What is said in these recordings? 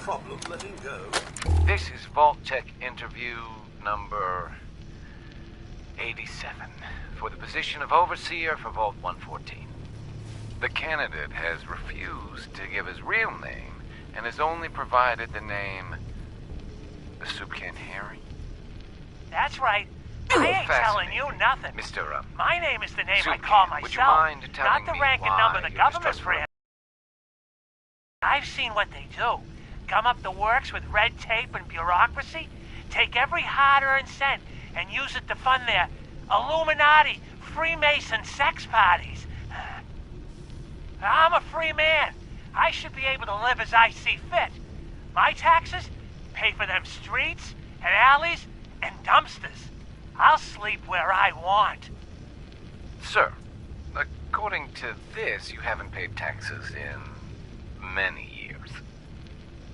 problem letting go. This is Vault Tech interview number 87 for the position of Overseer for Vault 114. The candidate has refused to give his real name and has only provided the name Soup Can Harry. That's right. I ain't telling you nothing. Mr. My name is the name I Soup call Can, myself, would you mind telling not the me rank and why number the you're government distrustful? brand. I've seen what they do. Come up the works with red tape and bureaucracy, take every hard-earned cent and use it to fund their Illuminati, Freemason sex parties. I'm a free man. I should be able to live as I see fit. My taxes pay for them streets and alleys and dumpsters. I'll sleep where I want. Sir, according to this, you haven't paid taxes in many years.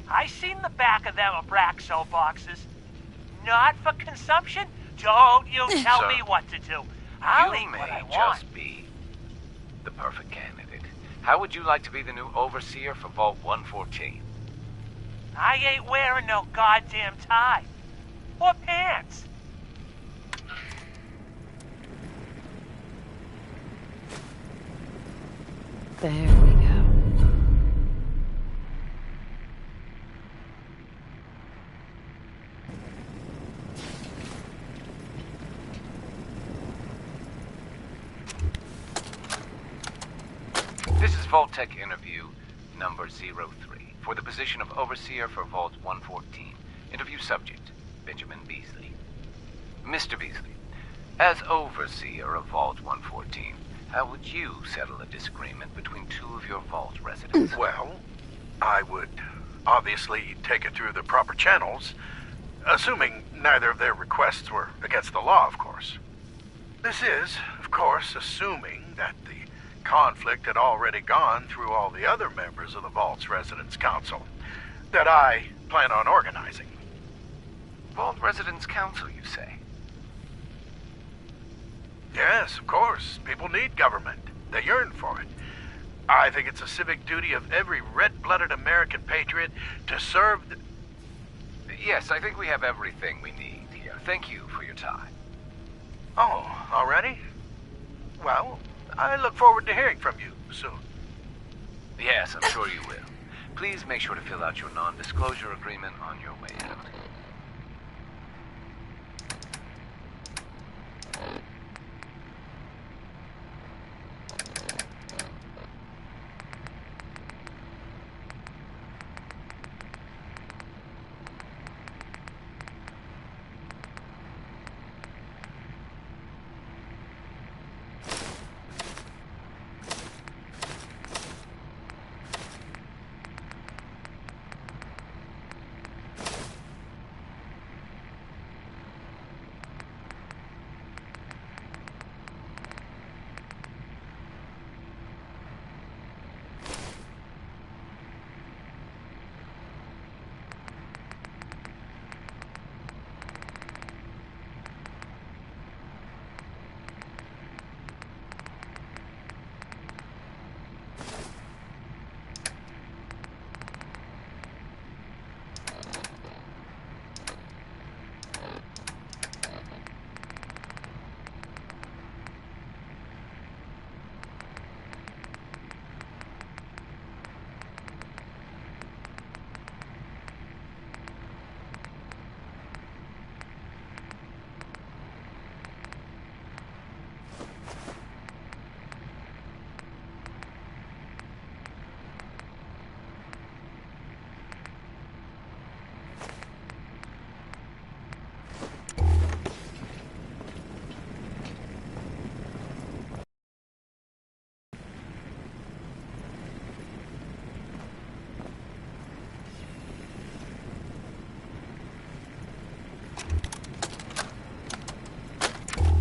I seen the back of them Abraxo boxes. Not for consumption. Don't you tell Sir, me what to do. I'll you eat may what I want. just be the perfect candidate. How would you like to be the new Overseer for Vault 114? I ain't wearing no goddamn tie. Or pants. There we go. This is Vault Tech interview number 03 for the position of Overseer for Vault 114. Interview subject, Benjamin Beasley. Mr. Beasley, as Overseer of Vault 114, how would you settle a disagreement between two of your Vault residents? Well, I would obviously take it through the proper channels, assuming neither of their requests were against the law, of course. This is, of course, assuming that the conflict had already gone through all the other members of the Vault's Residence Council that I plan on organizing. Vault Residents Council, you say? Yes, of course. People need government. They yearn for it. I think it's a civic duty of every red-blooded American patriot to serve the... Yes, I think we have everything we need here. Thank you for your time. Oh, already? Well, I look forward to hearing from you soon. Yes, I'm sure you will. Please make sure to fill out your non-disclosure agreement on your way out.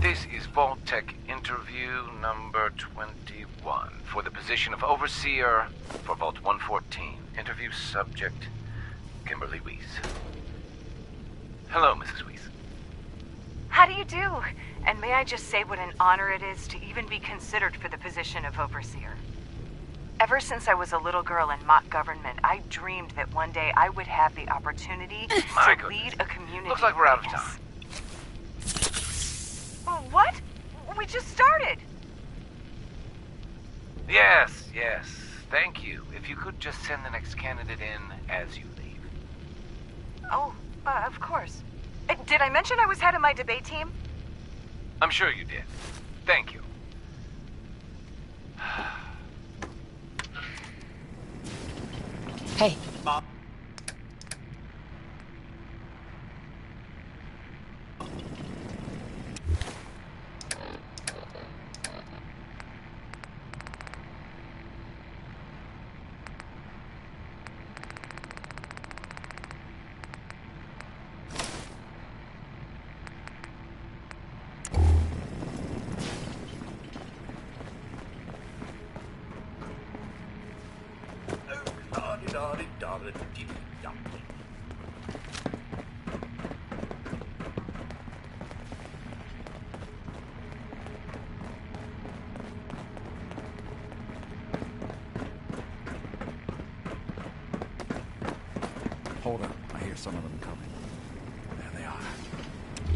This is Vault Tech interview number 21 for the position of Overseer for Vault 114. Interview subject, Kimberly Weiss. Hello, Mrs. Weiss. How do you do? And may I just say what an honor it is to even be considered for the position of Overseer. Ever since I was a little girl in mock government, I dreamed that one day I would have the opportunity My to lead a community. Looks like we're out of Yes. time. What? We just started. Yes, yes. Thank you. If you could just send the next candidate in as you leave. Oh, of course. Did I mention I was head of my debate team? I'm sure you did. Thank you. Hey. Hold up. I hear some of them coming. There they are.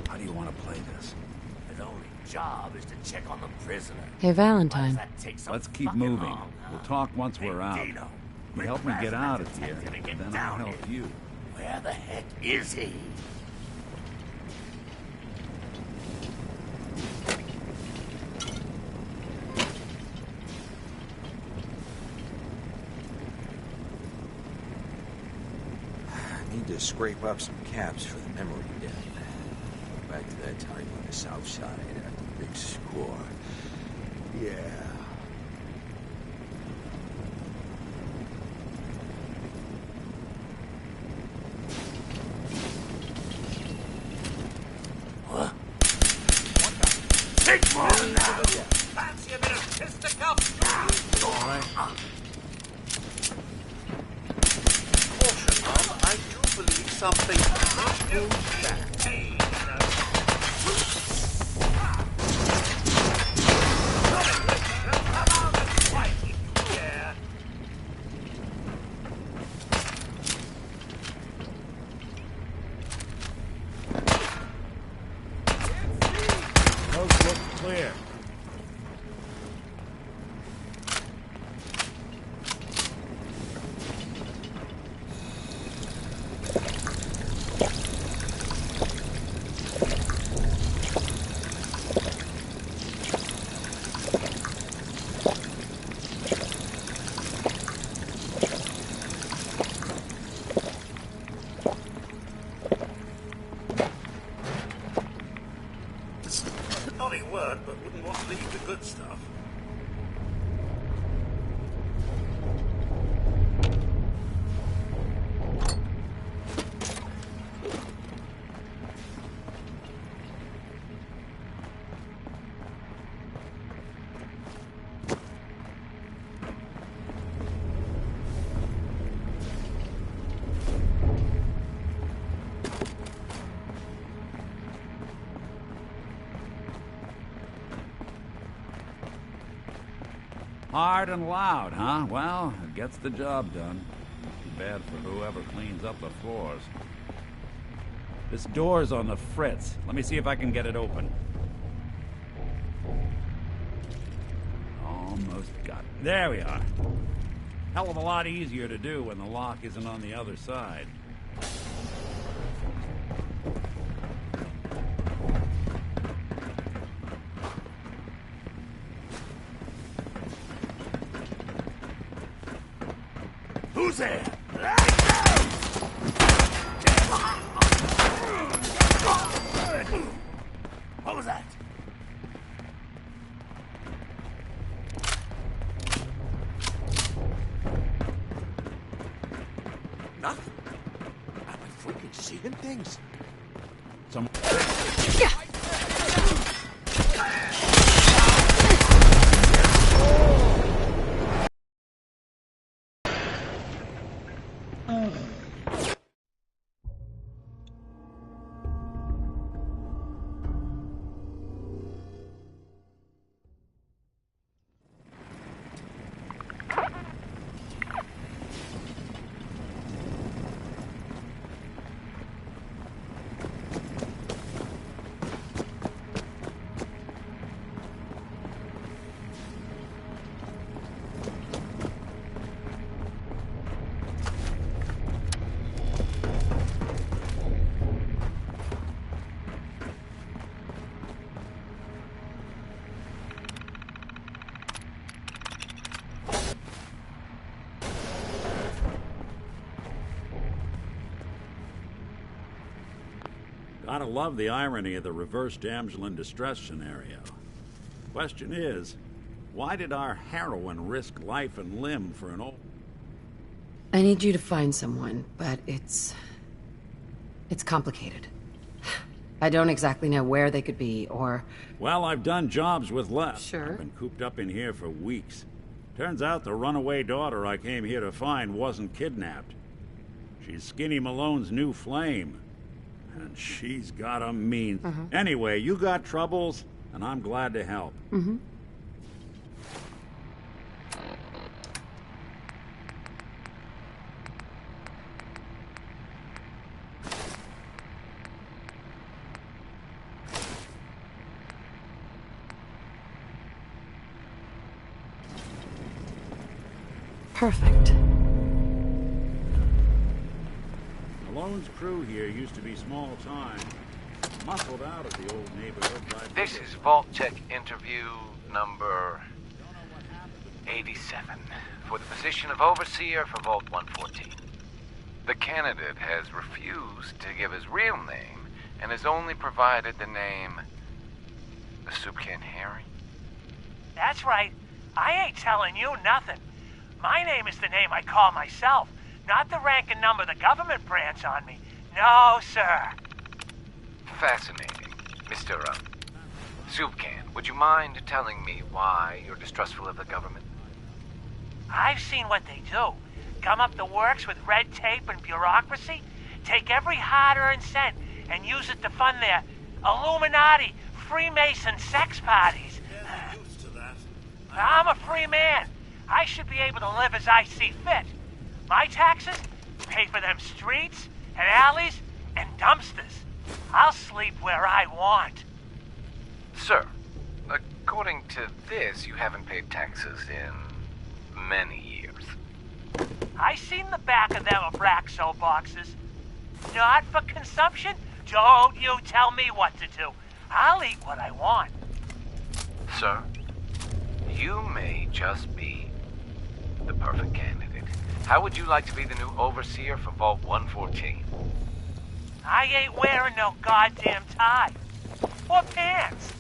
How do you want to play this? His only job is to check on the prisoner. Hey, Valentine. Why does that take so Let's keep fucking moving. long, huh? We'll talk once Hey, we're out. Dino, You Rick help me get Rasmussen's out of here, attempting to get and then I'll down help here. you. Where the heck is he? Need to scrape up some caps for the memory den. Back to that time on the south side after the big score. Yeah. What? Big one now! Fancy a bit of fisticuffs? All right. Caution, Mom. I do believe something moved back. Hey, Yeah. Coast looks clear. naughty word, but wouldn't want to leave the good stuff. Hard and loud, huh? Well, it gets the job done. Too bad for whoever cleans up the floors. This door's on the fritz. Let me see if I can get it open. Almost got it. There we are. Hell of a lot easier to do when the lock isn't on the other side. Who's there? What was that? Nothing. Am I freaking seeing things? Some... Gotta love the irony of the reverse damsel in distress scenario. Question is, why did our heroine risk life and limb for an old... I need you to find someone, but it's complicated. I don't exactly know where they could be, or... Well, I've done jobs with less. Sure. I've been cooped up in here for weeks. Turns out the runaway daughter I came here to find wasn't kidnapped. She's Skinny Malone's new flame. And she's got a mean... Anyway, you got troubles, and I'm glad to help. Perfect. Malone's crew here used to be small time. Muscled out of the old neighborhood by... This is Vault Tech interview number 87 for the position of Overseer for Vault 114. The candidate has refused to give his real name and has only provided the name... the Soup Can Harry? That's right. I ain't telling you nothing. My name is the name I call myself, not the rank and number the government brands on me. No, sir. Fascinating. Mr. Soup Can, would you mind telling me why you're distrustful of the government? I've seen what they do. Gum up the works with red tape and bureaucracy, take every hard-earned cent and use it to fund their Illuminati, Freemason sex parties. Yeah, I'm used to that. I'm a free man. I should be able to live as I see fit. My taxes pay for them streets and alleys and dumpsters. I'll sleep where I want. Sir, according to this, you haven't paid taxes in many years. I seen the back of them Abraxo boxes. Not for consumption? Don't you tell me what to do. I'll eat what I want. Sir, you may just be the perfect candidate. How would you like to be the new overseer for Vault 114? I ain't wearing no goddamn tie. Or pants.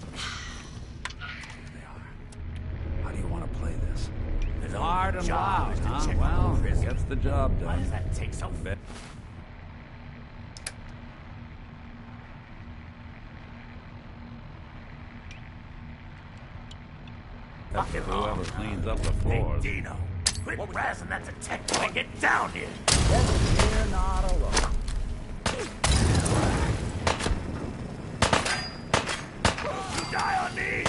They are. How do you want to play this? It's hard and job loud, is to huh? check on Well, the it prison. gets the job Why done. does that take so Bet. That's for whoever cleans up the Hey, floors. Dino. Quit razzing that detective and get down here. You're not alone. You die on me.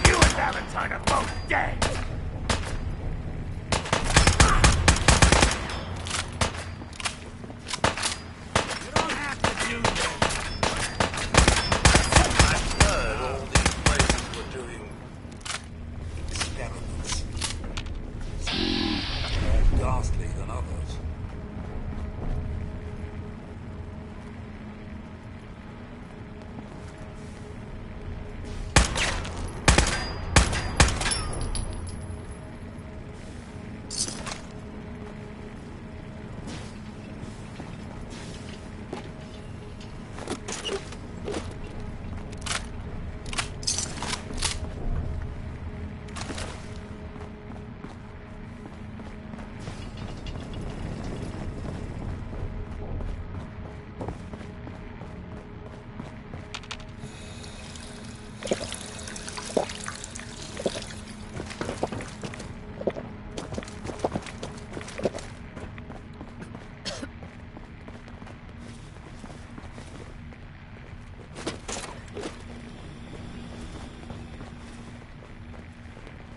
You and Valentine are both dead. You don't have to do this. I've heard all these places were doing experiments. Some more ghastly than others.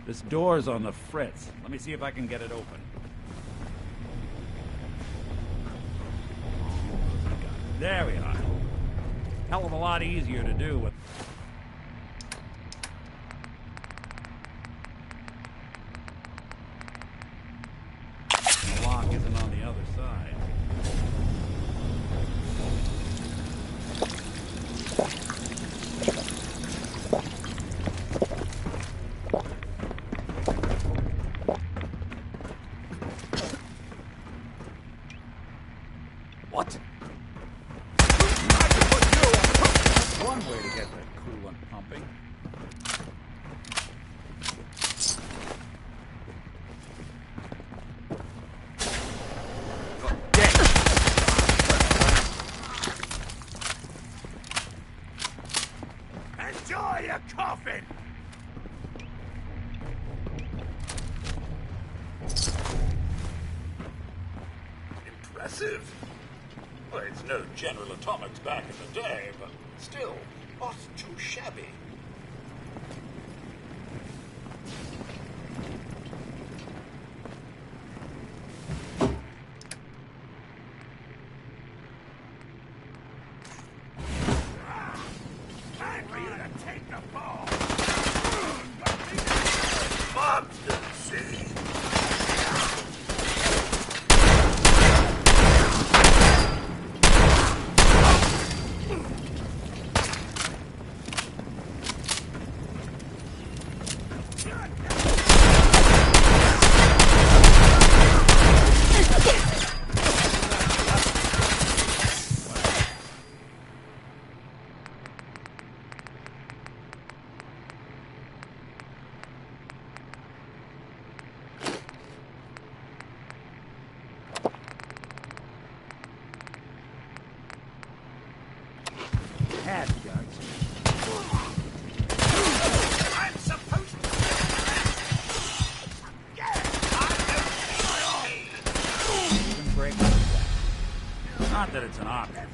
This door's on the fritz. Let me see if I can get it open. There we are. Hell of a lot easier to do with... The lock isn't on the other side. What? That's one way to get the coolant pumping. Enjoy your coffin! Impressive. Well, it's no General Atomics back in the day, but still, not too shabby. Time for you to take the ball! Monsters, see? Had guts. I'm supposed to... Even break like that. Not that it's an option.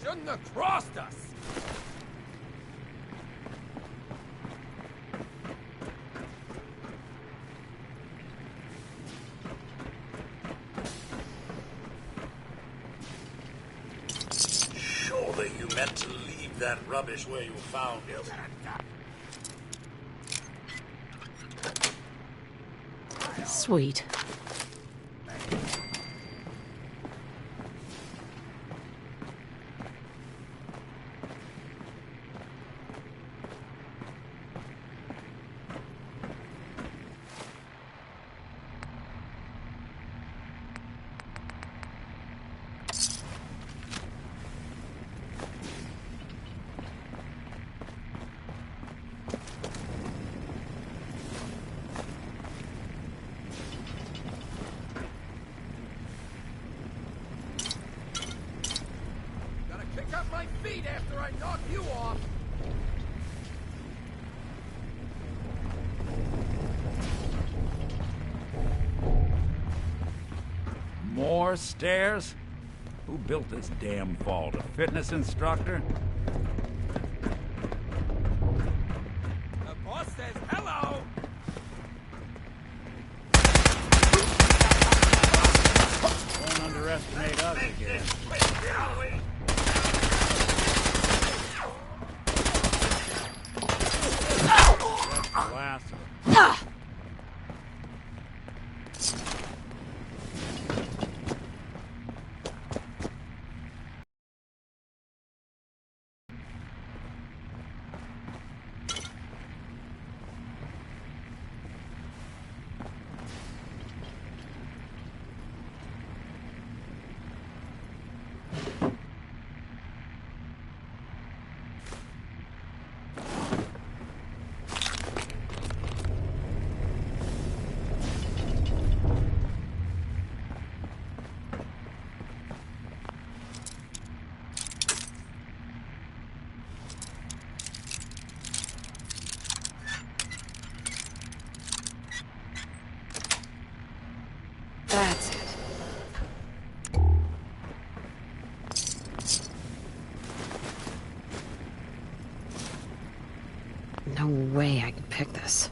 Shouldn't have crossed us! Surely you meant to leave that rubbish where you found it. Sweet. Gotta kick up my feet after I knock you off! More stairs? Who built this damn vault? A fitness instructor? The boss says hello! Don't underestimate us again. That's the last of them. That's it. No way I could pick this.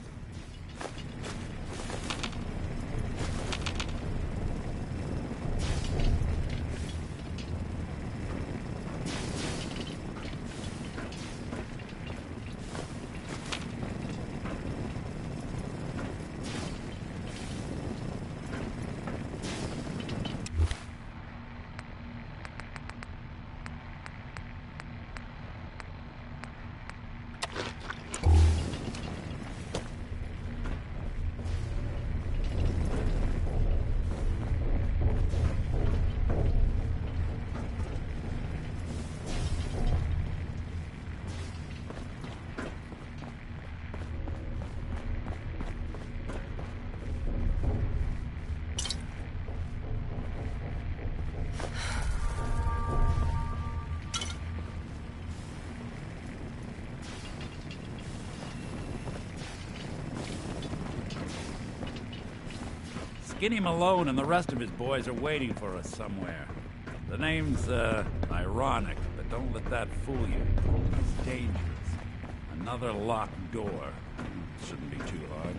Skinny Malone and the rest of his boys are waiting for us somewhere. The name's, ironic, but don't let that fool you. It's dangerous. Another locked door. Shouldn't be too hard.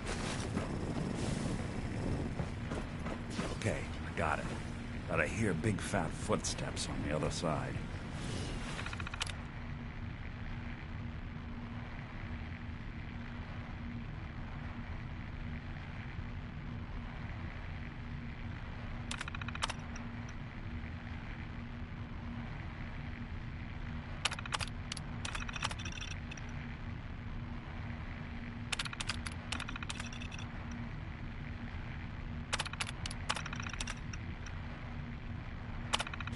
Okay, I got it. But I hear big fat footsteps on the other side.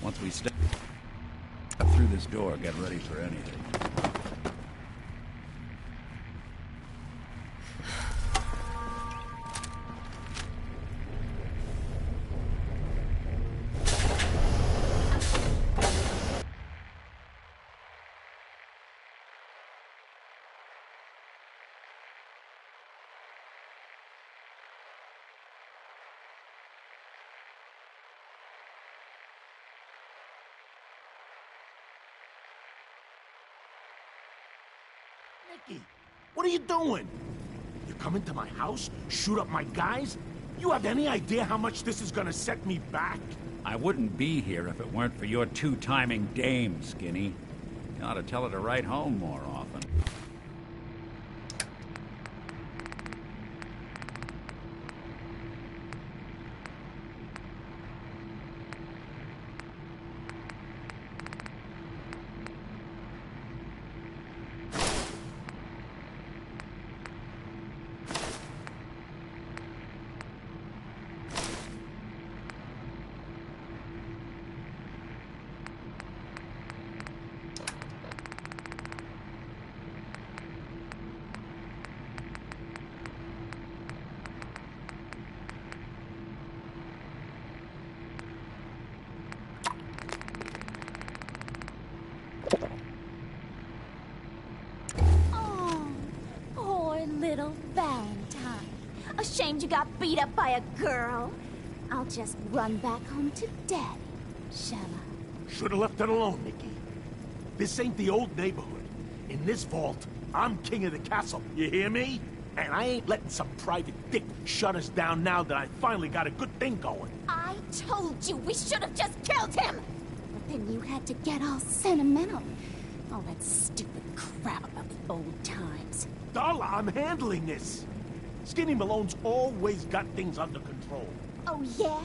Once we step through this door, get ready for anything. Nicky, what are you doing? You come into my house, shoot up my guys? You have any idea how much this is gonna set me back? I wouldn't be here if it weren't for your two-timing dame, Skinny. You ought to tell her to write home more often. Little Valentine. Ashamed you got beat up by a girl? I'll just run back home to Daddy, shall I? Should've left it alone, Nicky. This ain't the old neighborhood. In this vault, I'm king of the castle, you hear me? And I ain't letting some private dick shut us down now that I finally got a good thing going. I told you we should have just killed him! But then you had to get all sentimental. All that stupid crap about the old times. Darla, I'm handling this. Skinny Malone's always got things under control. Oh, yeah?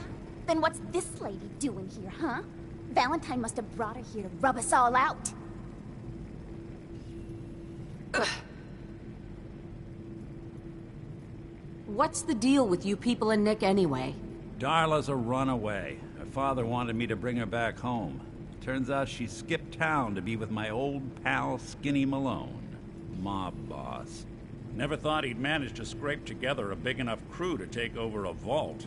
Then what's this lady doing here, huh? Valentine must have brought her here to rub us all out. What's the deal with you people and Nick anyway? Darla's a runaway. Her father wanted me to bring her back home. Turns out she skipped town to be with my old pal Skinny Malone. Mob boss. Never thought he'd manage to scrape together a big enough crew to take over a vault.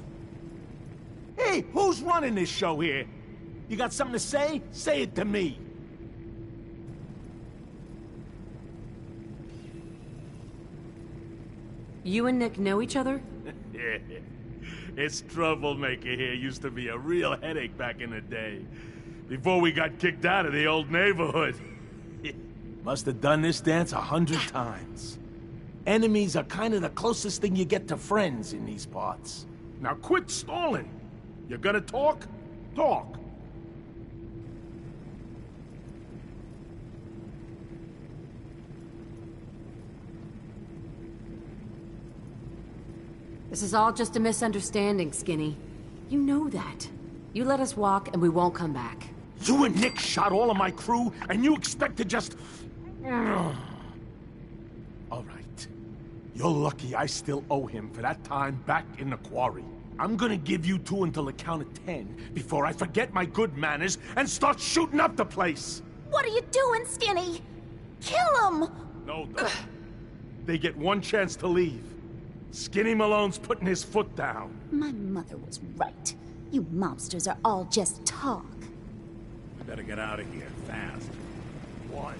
Hey, who's running this show here? You got something to say? Say it to me. You and Nick know each other? Yeah. This troublemaker here used to be a real headache back in the day. Before we got kicked out of the old neighborhood. Must have done this dance 100 times. Enemies are kind of the closest thing you get to friends in these parts. Now quit stalling. You gonna talk? Talk. This is all just a misunderstanding, Skinny. You know that. You let us walk and we won't come back. You and Nick shot all of my crew, and you expect to just... All right. You're lucky I still owe him for that time back in the quarry. I'm gonna give you two until the count of 10 before I forget my good manners and start shooting up the place. What are you doing, Skinny? Kill him! No, they get one chance to leave. Skinny Malone's putting his foot down. My mother was right. You mobsters are all just talk. We better get out of here, fast. One.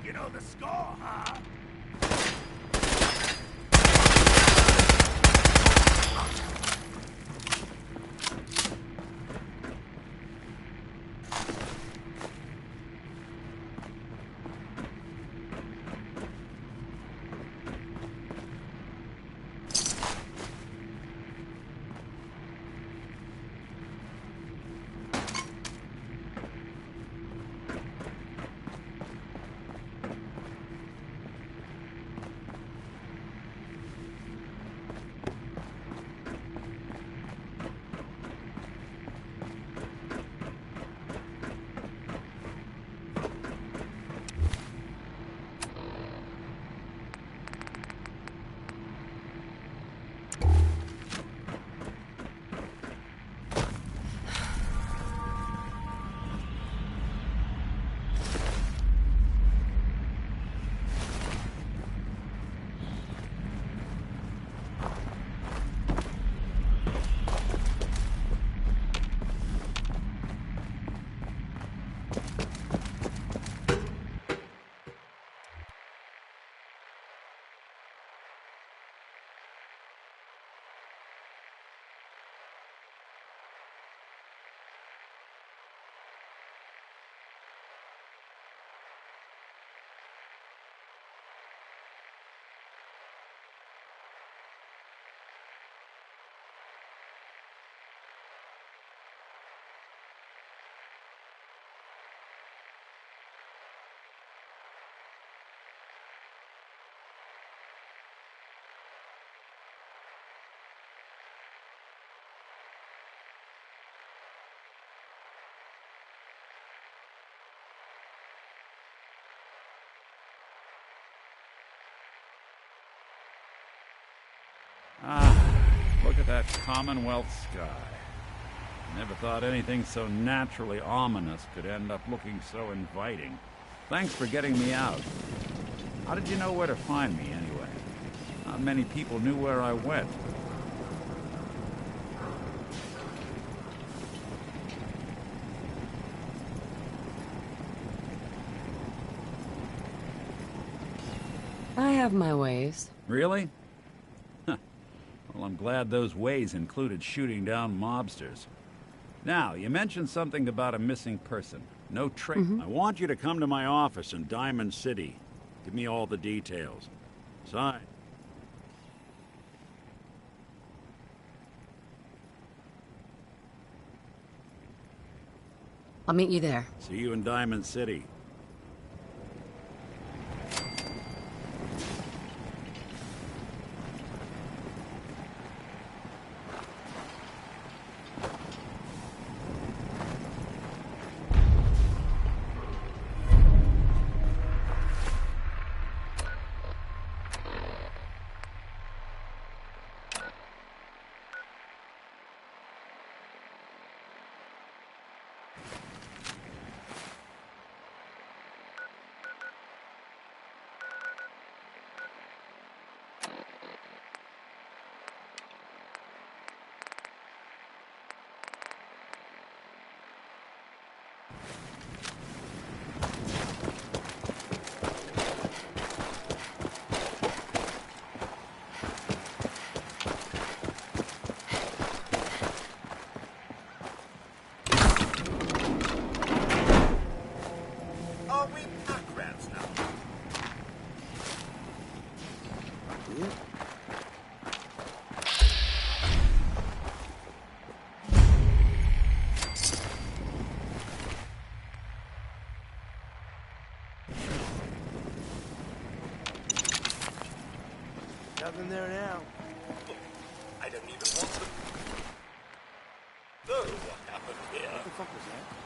You know the score, huh? Look at that Commonwealth sky. Never thought anything so naturally ominous could end up looking so inviting. Thanks for getting me out. How did you know where to find me, anyway? Not many people knew where I went. I have my ways. Really? Well, I'm glad those ways included shooting down mobsters. Now, you mentioned something about a missing person. No trick. I want you to come to my office in Diamond City. Give me all the details. Sign. I'll meet you there. See you in Diamond City. Nothing there now. I don't even want to... Oh, what happened here? What the fuck was that?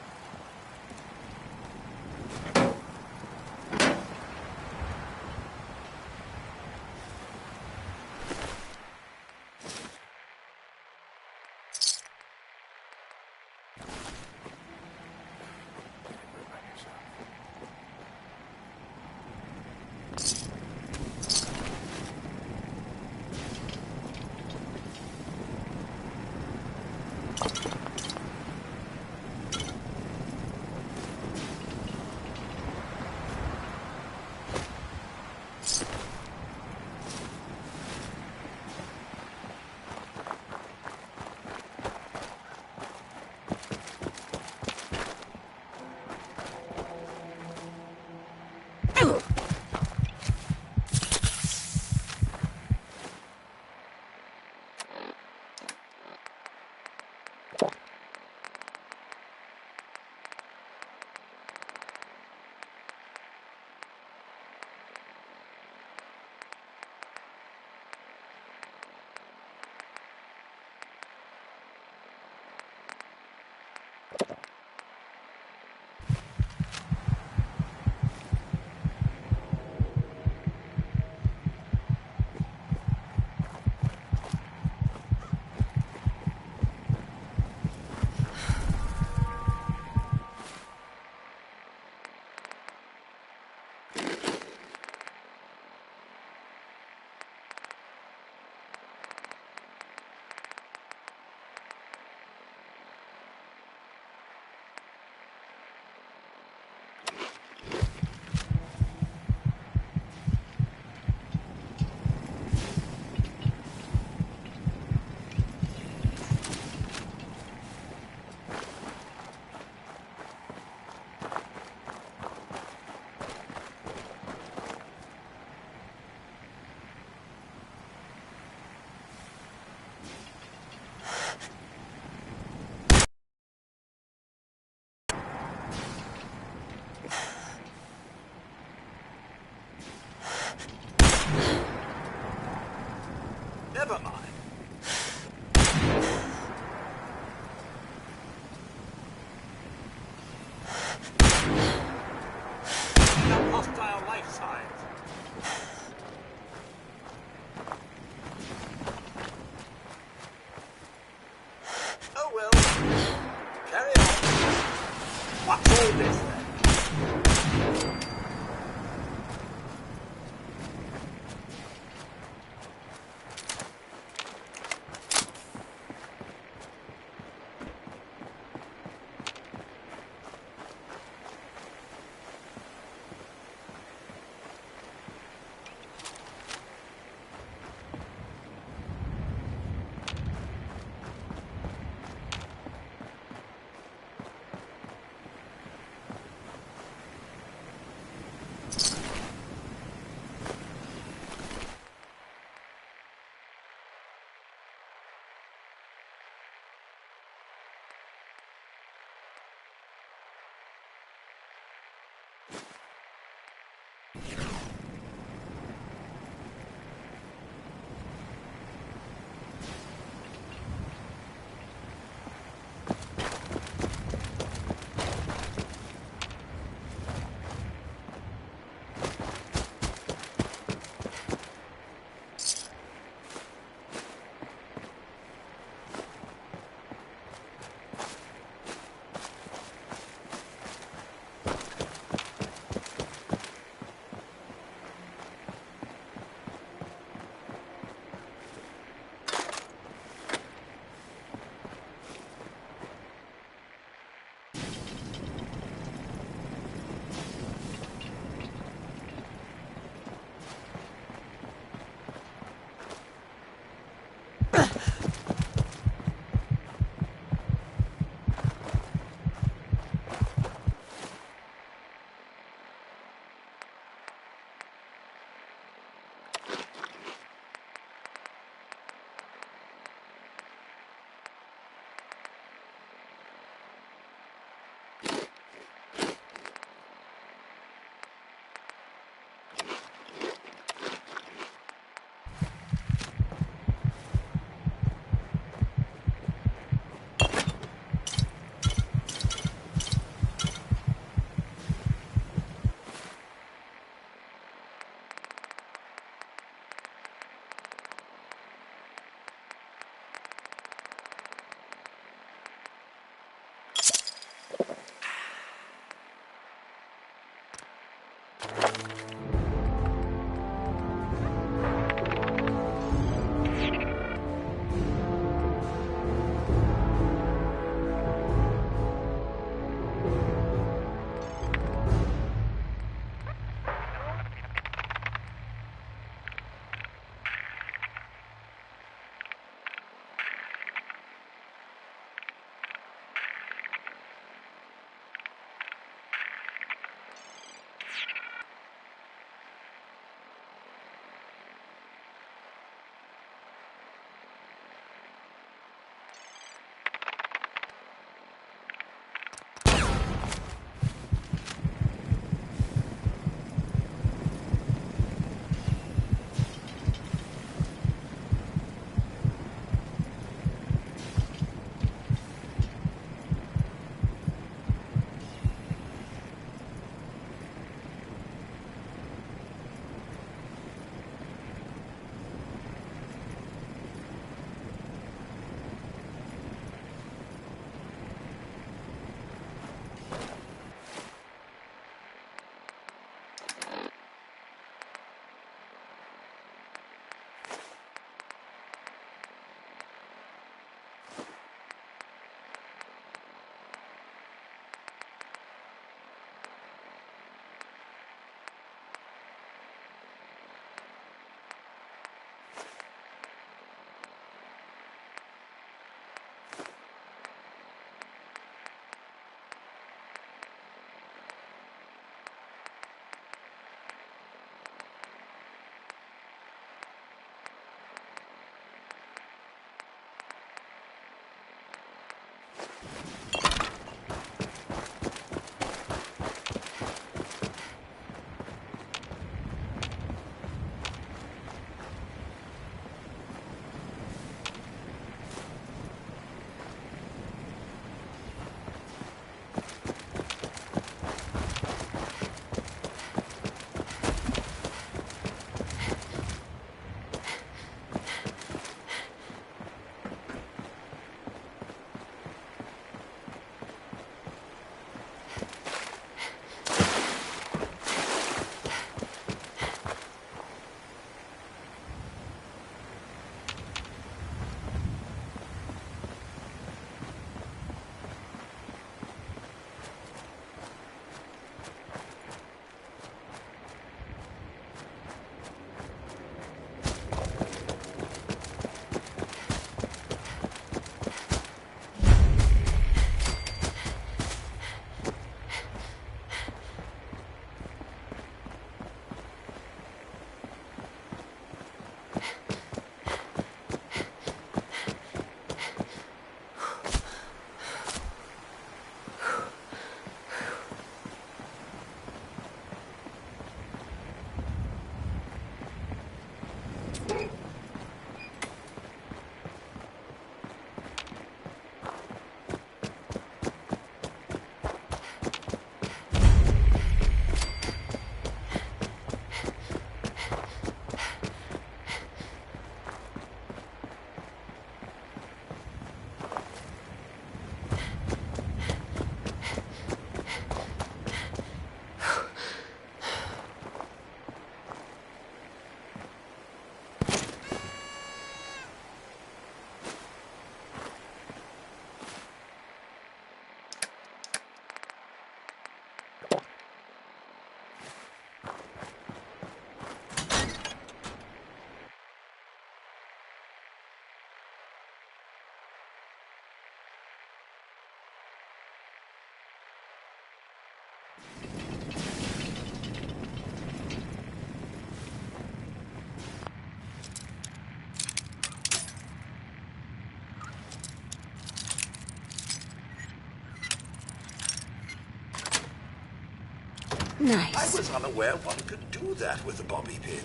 Nice. I was unaware one could do that with a bobby pin.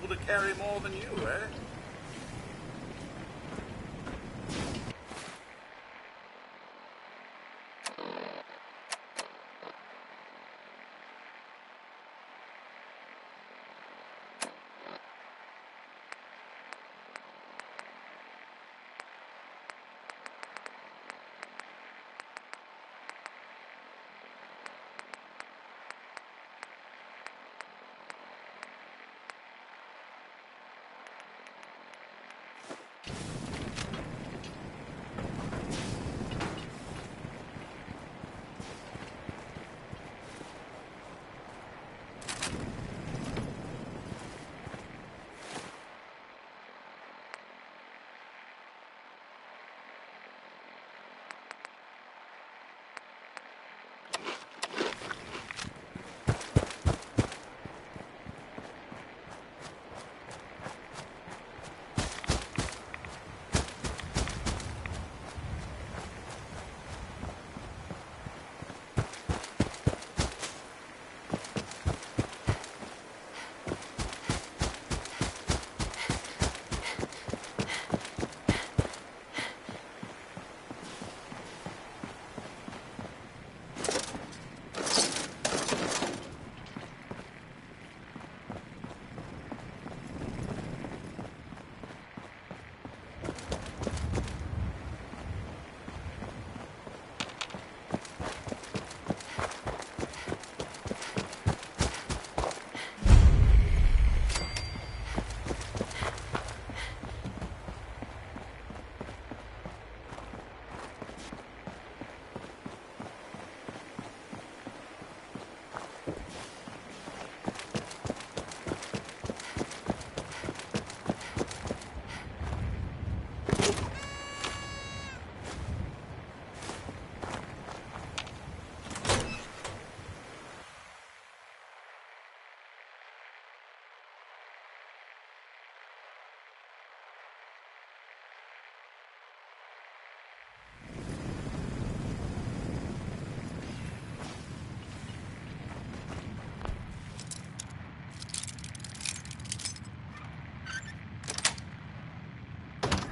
able to carry more than you, eh?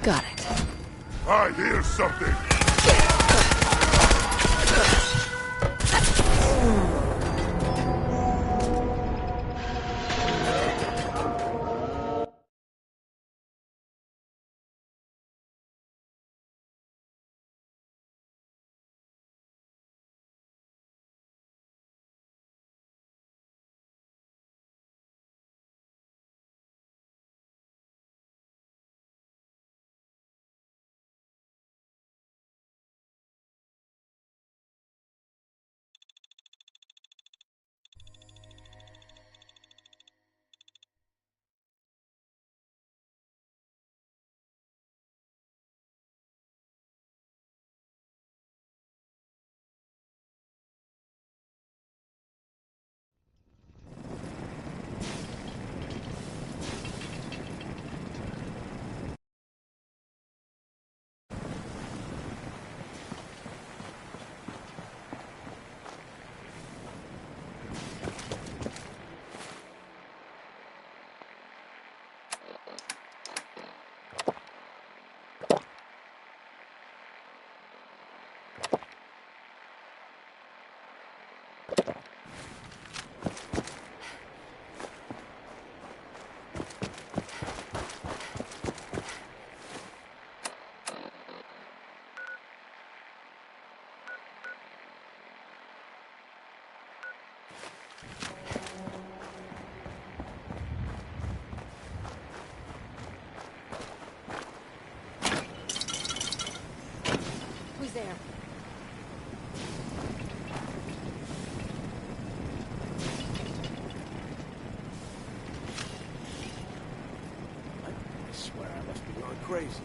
Got it. I hear something! Who's there? I swear I must be going crazy.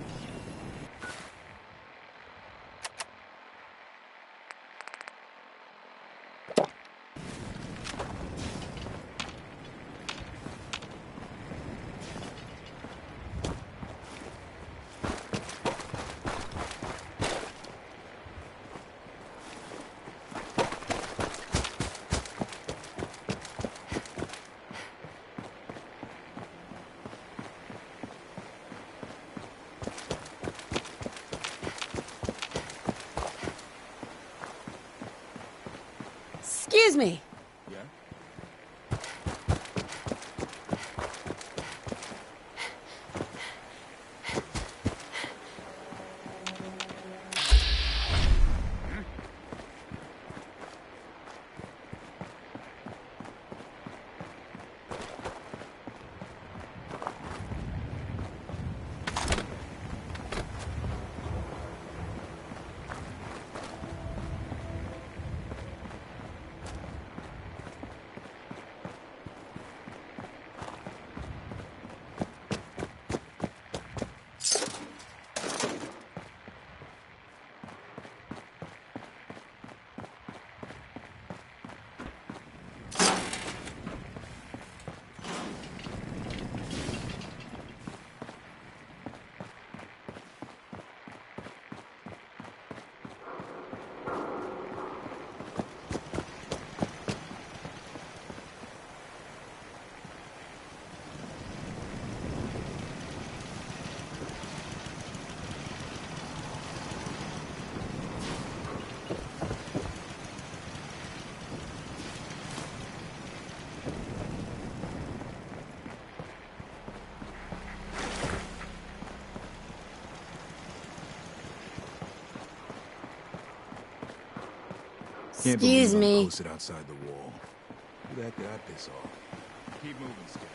Excuse me. Yeah? Excuse me. Posted outside the wall. Who that guy piss off? Keep moving, Skip.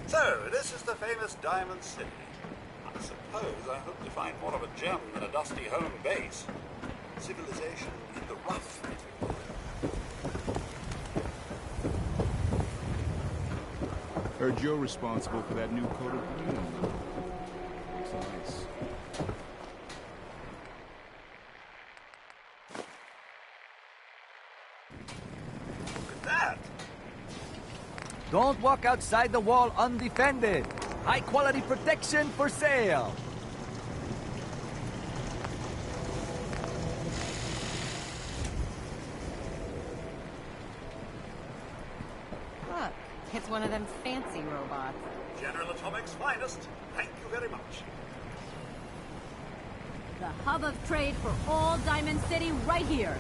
So, this is the famous Diamond City. I suppose I hope to find more of a gem than a dusty home base. Civilization in the rough, if you will. Heard you're responsible for that new coat of green. Looks nice. Look at that! Don't walk outside the wall undefended. High quality protection for sale. Look, it's one of them fancy robots. General Atomic's finest. Thank you very much. The hub of trade for all Diamond City right here.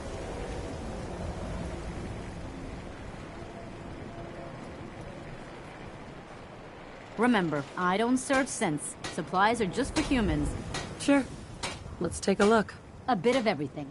Remember, I don't serve sense. Supplies are just for humans. Sure. Let's take a look. A bit of everything.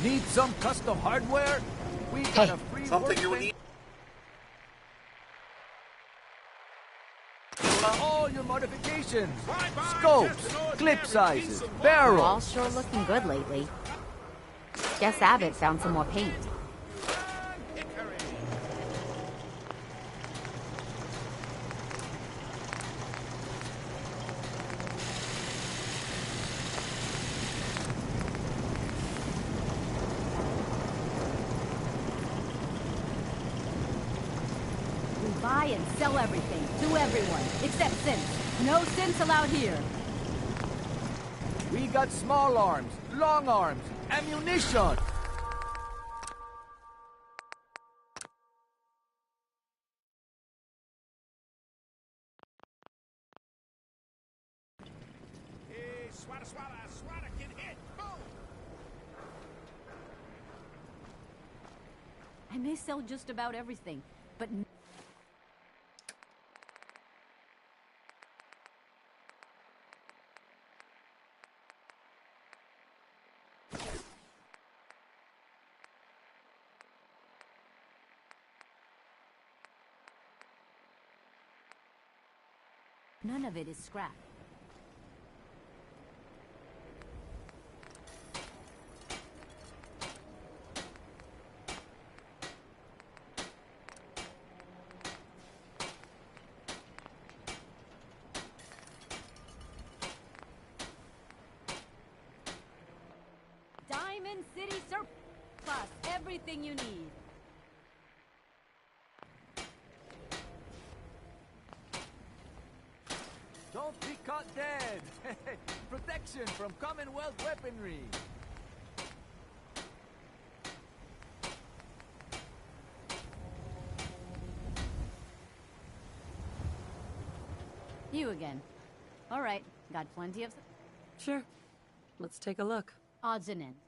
Need some custom hardware? We got a free Something you workbench need. for all your modifications. Scopes, clip sizes, barrels. All sure looking good lately. Guess Abbott found some more paint. We buy and sell everything to everyone, except synths. No synths allowed here. We got small arms, long arms, ammunition. Hey, swata, swata, swata can hit. Boom! I may sell just about everything, but none of it is scrap. Diamond City Surplus, everything you need. Don't be caught dead. Protection from Commonwealth weaponry. You again. All right, got plenty of... Sure. Let's take a look. odds and ends.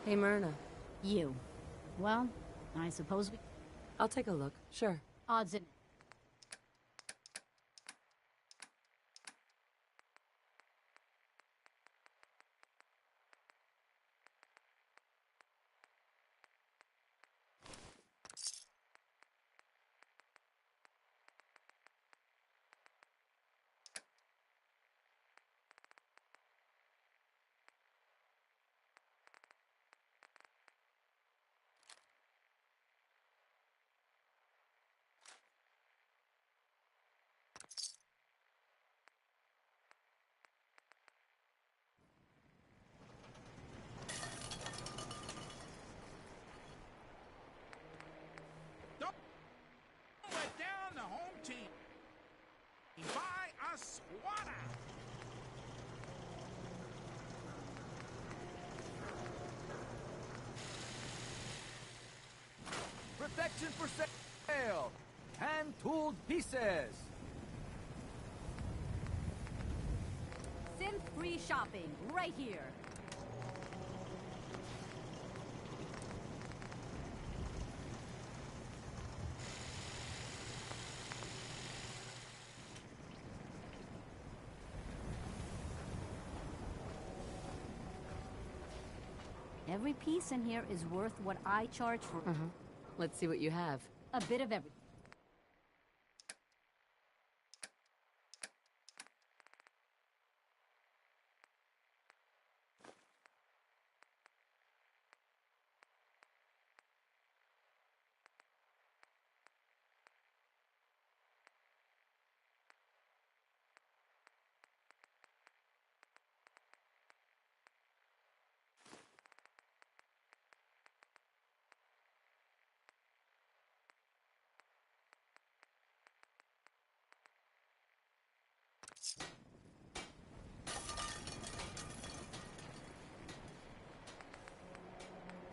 Hey, Myrna. You. Well, I suppose we... I'll take a look. Sure. odds and... Don't let down the home team. Buy a squatter. Protection for sale. Hand-tooled pieces. Synth-free shopping, right here. Every piece in here is worth what I charge for it. Let's see what you have. A bit of everything.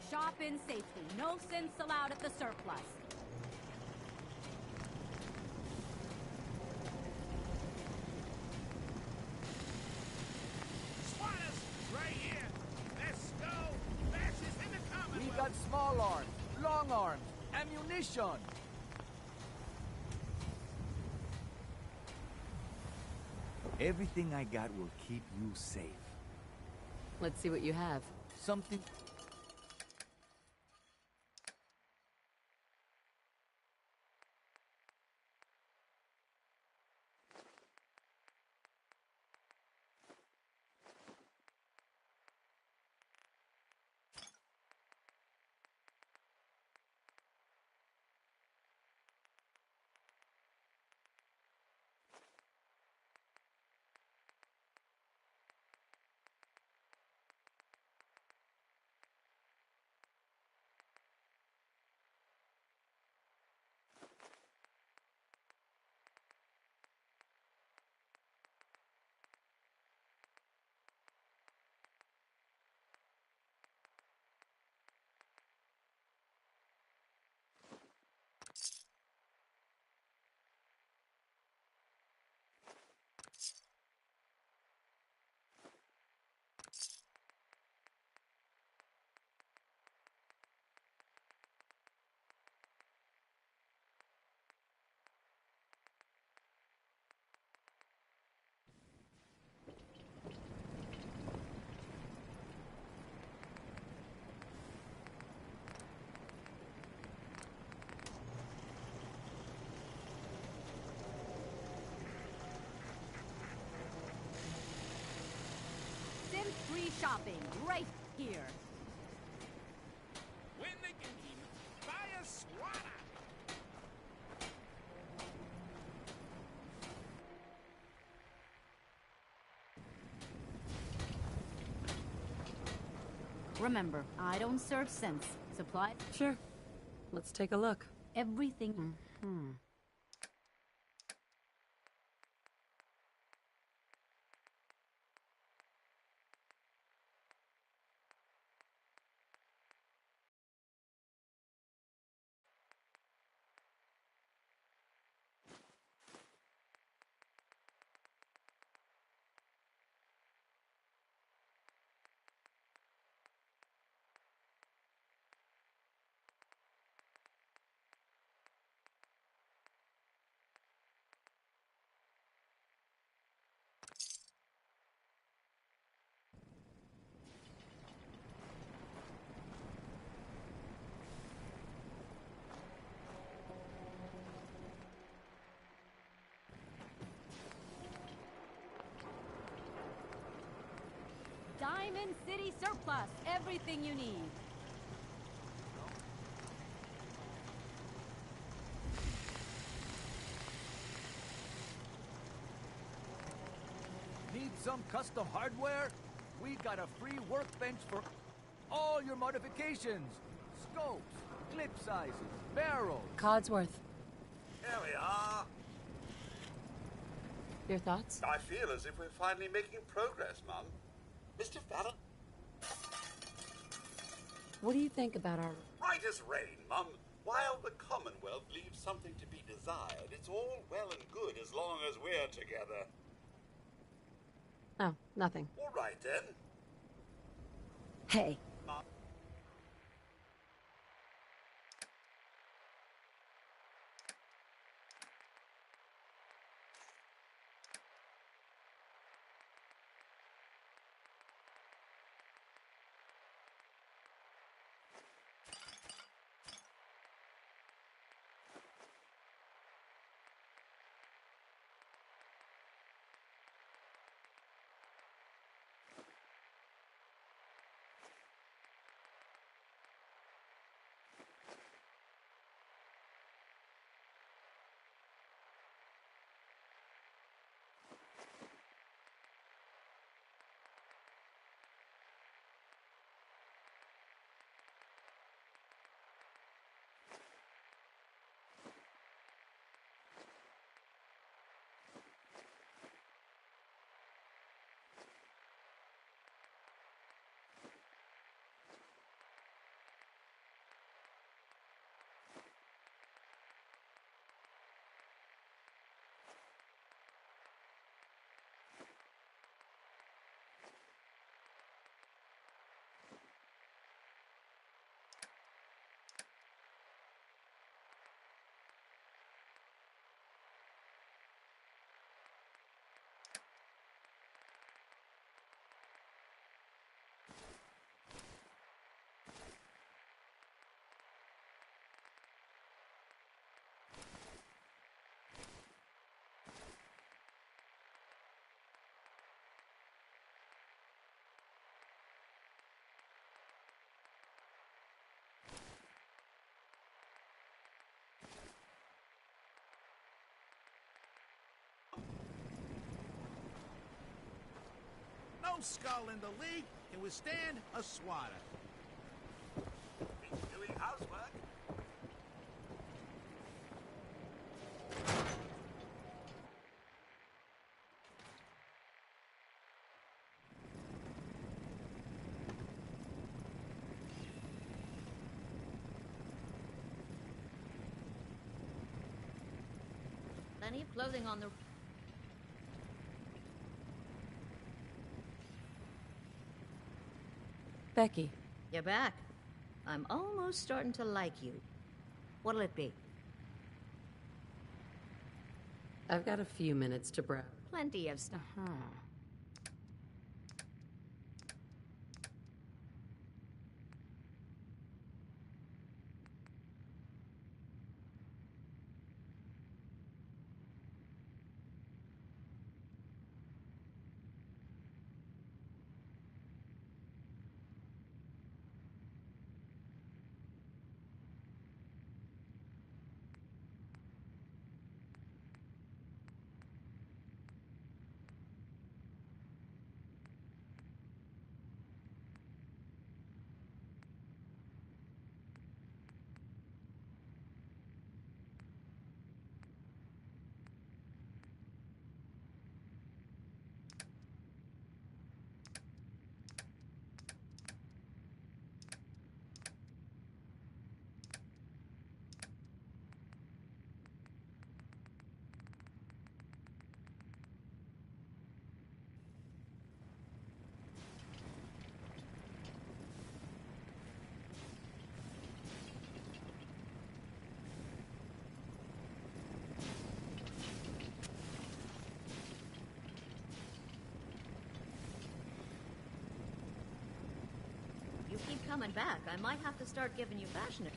Shop in safety. No synths allowed at the surplus. Squatters! Right here! Let's go! Bashes in the Commonwealth! We got small arms, long arms, ammunition! Everything I got will keep you safe. Let's see what you have. Something... Synth-free shopping, right here. When they can keep buy a squatter! Remember, I don't serve synths. Supply. Sure. Let's take a look. Everything. Diamond City Surplus. Everything you need. Need some custom hardware? We got a free workbench for all your modifications. Scopes, clip sizes, barrels. Codsworth, Here we are. your thoughts? I feel as if we're finally making progress, Mum. Mr. Fallon? What do you think about our... Right as rain, Mum. While the Commonwealth leaves something to be desired, it's all well and good as long as we're together. Oh, nothing. All right, then. Hey. Mum. skull in the league can withstand a swatter. He's doing housework. Plenty of clothing on the... Becky. You're back. I'm almost starting to like you. What'll it be? I've got a few minutes to browse. Plenty of stuff. You keep coming back. I might have to start giving you fashion.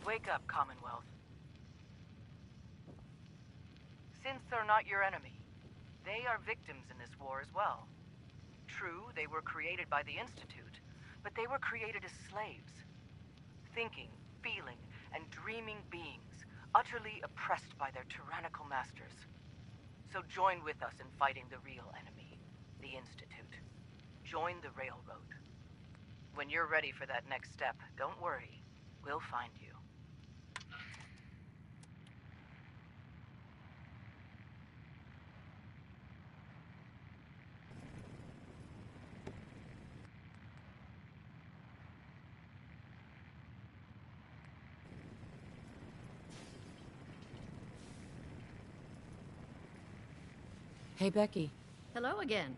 Wake up, Commonwealth. Synths are not your enemy. They are victims in this war as well. True, they were created by the Institute, but they were created as slaves. Thinking, feeling, and dreaming beings, utterly oppressed by their tyrannical masters. So join with us in fighting the real enemy, the Institute. Join the Railroad. When you're ready for that next step, don't worry. We'll find you. Hey, Becky. Hello again.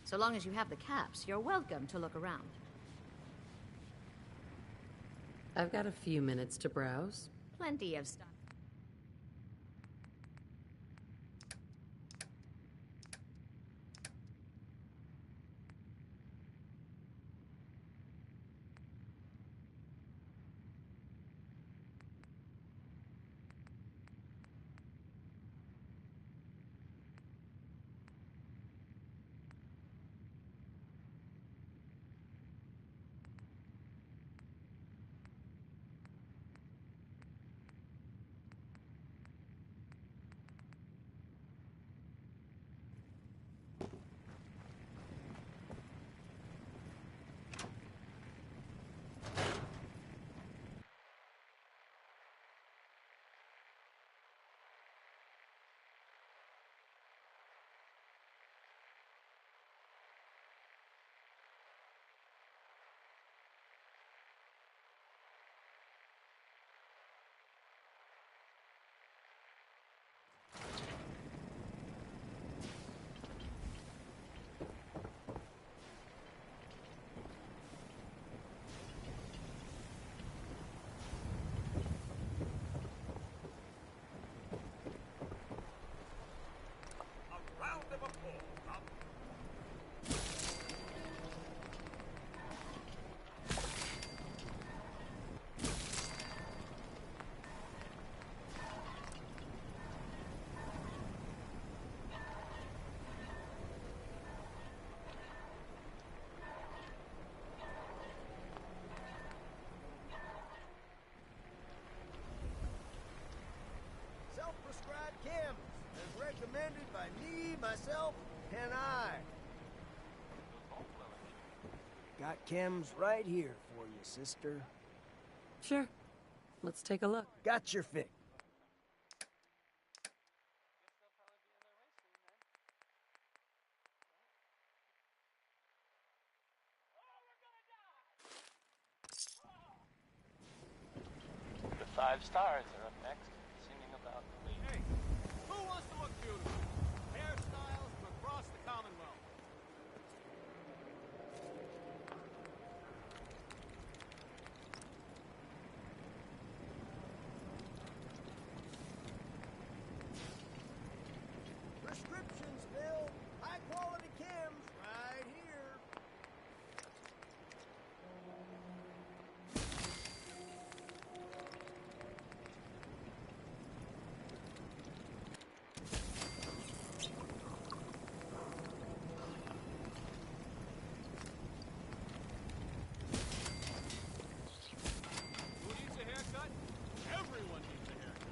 So long as you have the caps, you're welcome to look around. I've got a few minutes to browse. Plenty of stuff. recommended by me, myself, and I. Got chems right here for you, sister. Sure. Let's take a look. Got your fix. The 5 stars are up next, singing about the league. Hey, who wants to look beautiful? Hairstyles from across the Commonwealth. Prescriptions, Bill. High quality chems right here. Who needs a haircut? Everyone needs a haircut.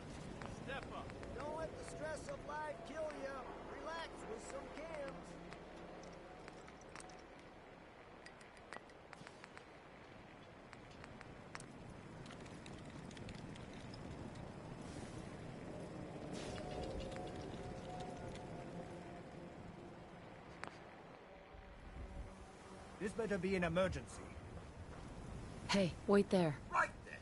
Step up. Don't let the stress of life kill you. Relax with some cans. This better be an emergency. Hey, wait there. Right there.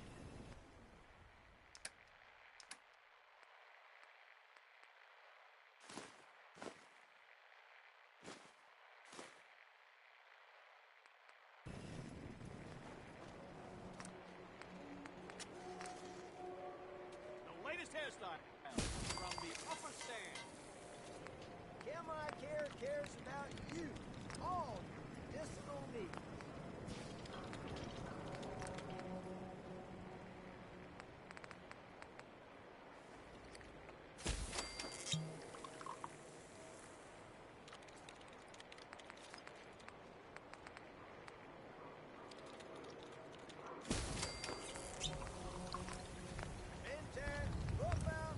The latest hairstyle from the upper stand. Chem I Care cares about you. All your medicinal needs. Intact, rough out,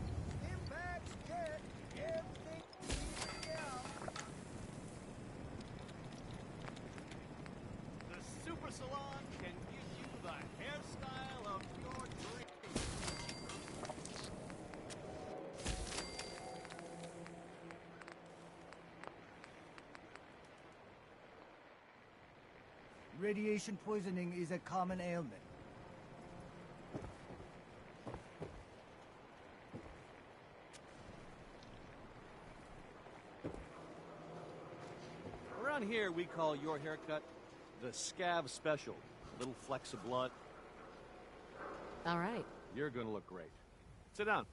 impacts, jet, everything needs out. The Super Salon can give you the hairstyle of your dreams. Radiation poisoning is a common ailment. Around here, we call your haircut the scab special. Little flecks of blood. All right. You're gonna look great. Sit down.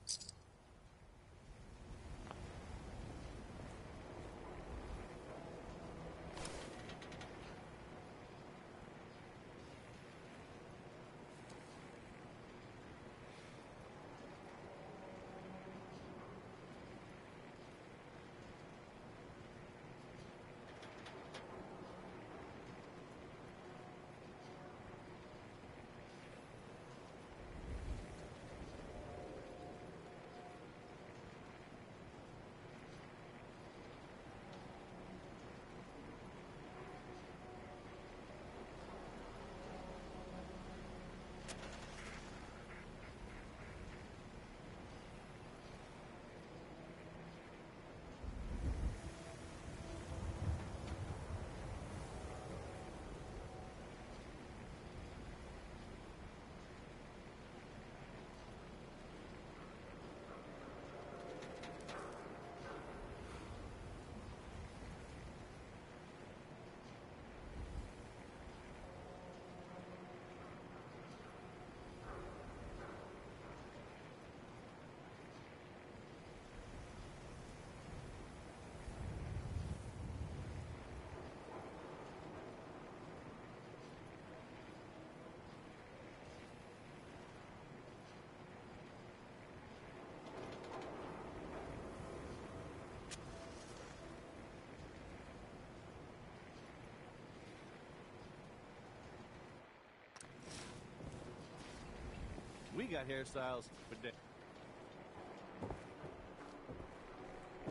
We got hairstyles for days.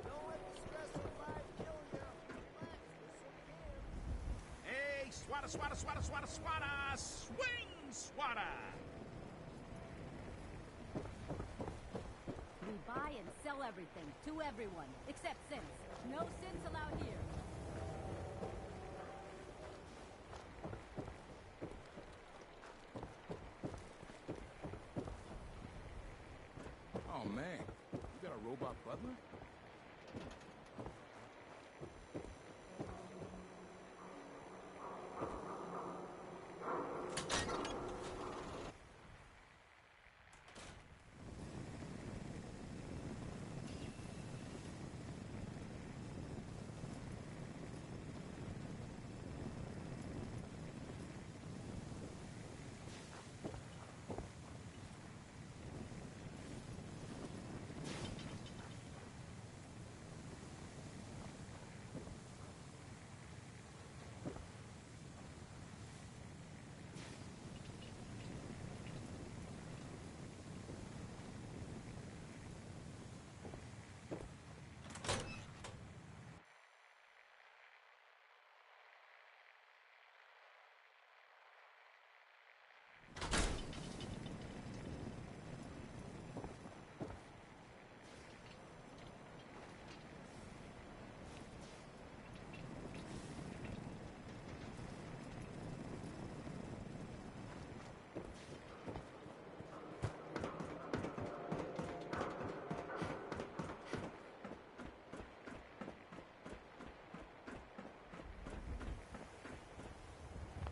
Don't swata, swata, swata, swata! Swing, swata! We buy and sell everything, to everyone, except sins. No sins allowed here. Oh, man. You got a robot butler?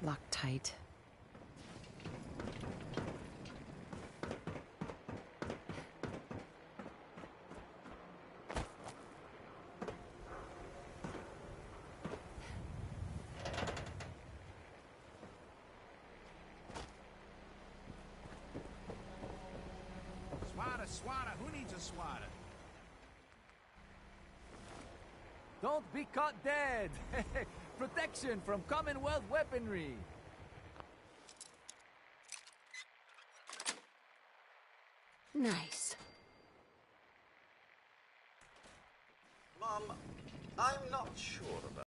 Locked tight. Swata, swata, who needs a swata? Don't be caught dead! Protection from Commonwealth weaponry! Nice. Mom, I'm not sure about...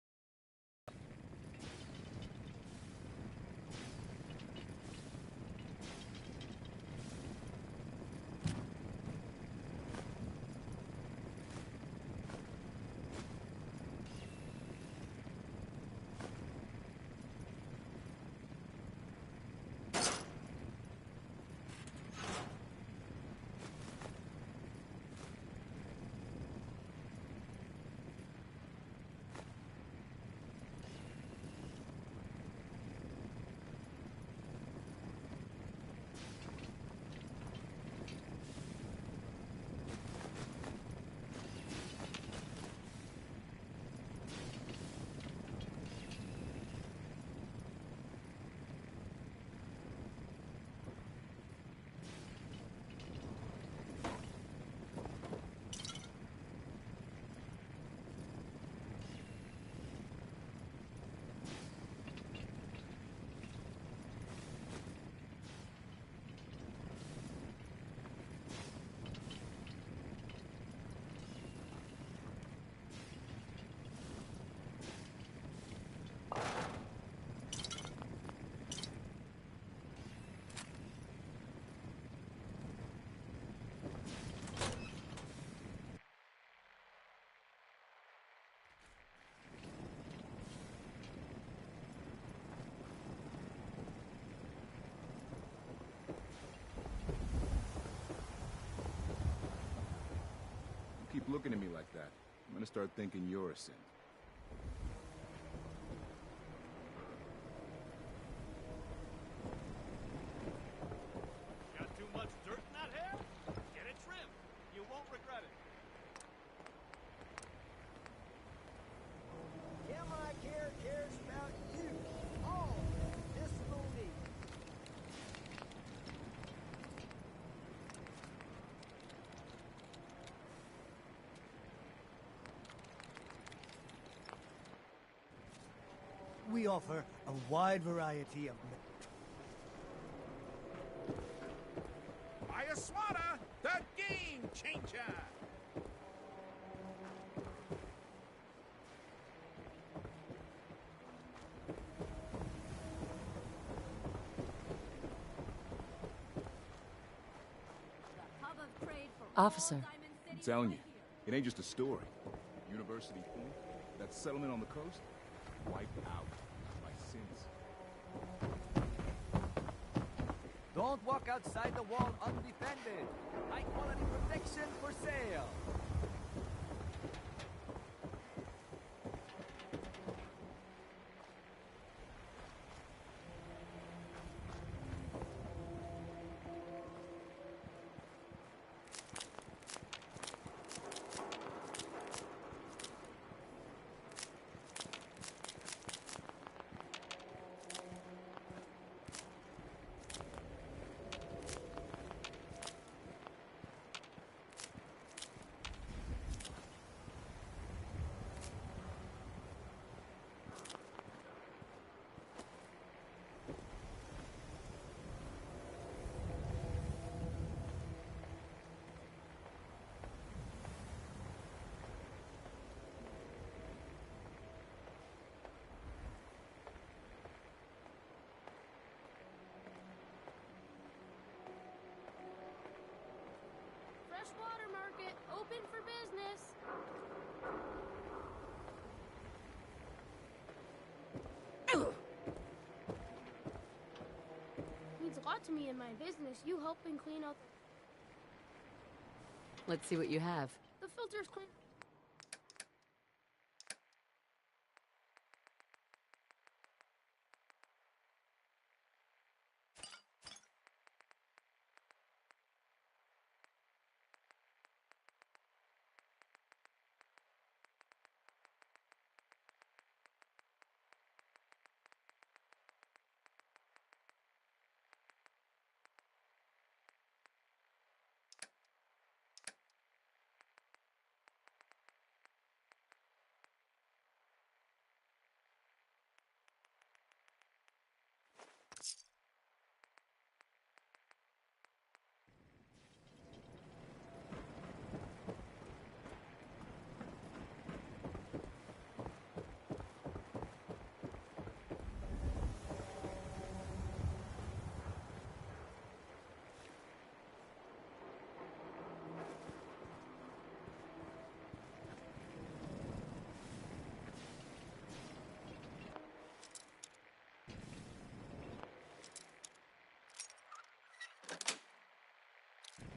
Keep looking at me like that. I'm gonna start thinking you're a sin. Got too much dirt in that hair? Get it trimmed. You won't regret it. Kim I Care cares about you. All medicinal needs. We offer a wide variety of... Buy a swata, the game changer! Officer. I'm telling you, it ain't just a story. University Point, that settlement on the coast, wiped out by sins. Don't walk outside the wall undefended. High quality protection for sale. Freshwater market, open for business. Means a lot to me in my business. You helping clean out Let's see what you have. the filter's clean.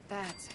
That's it.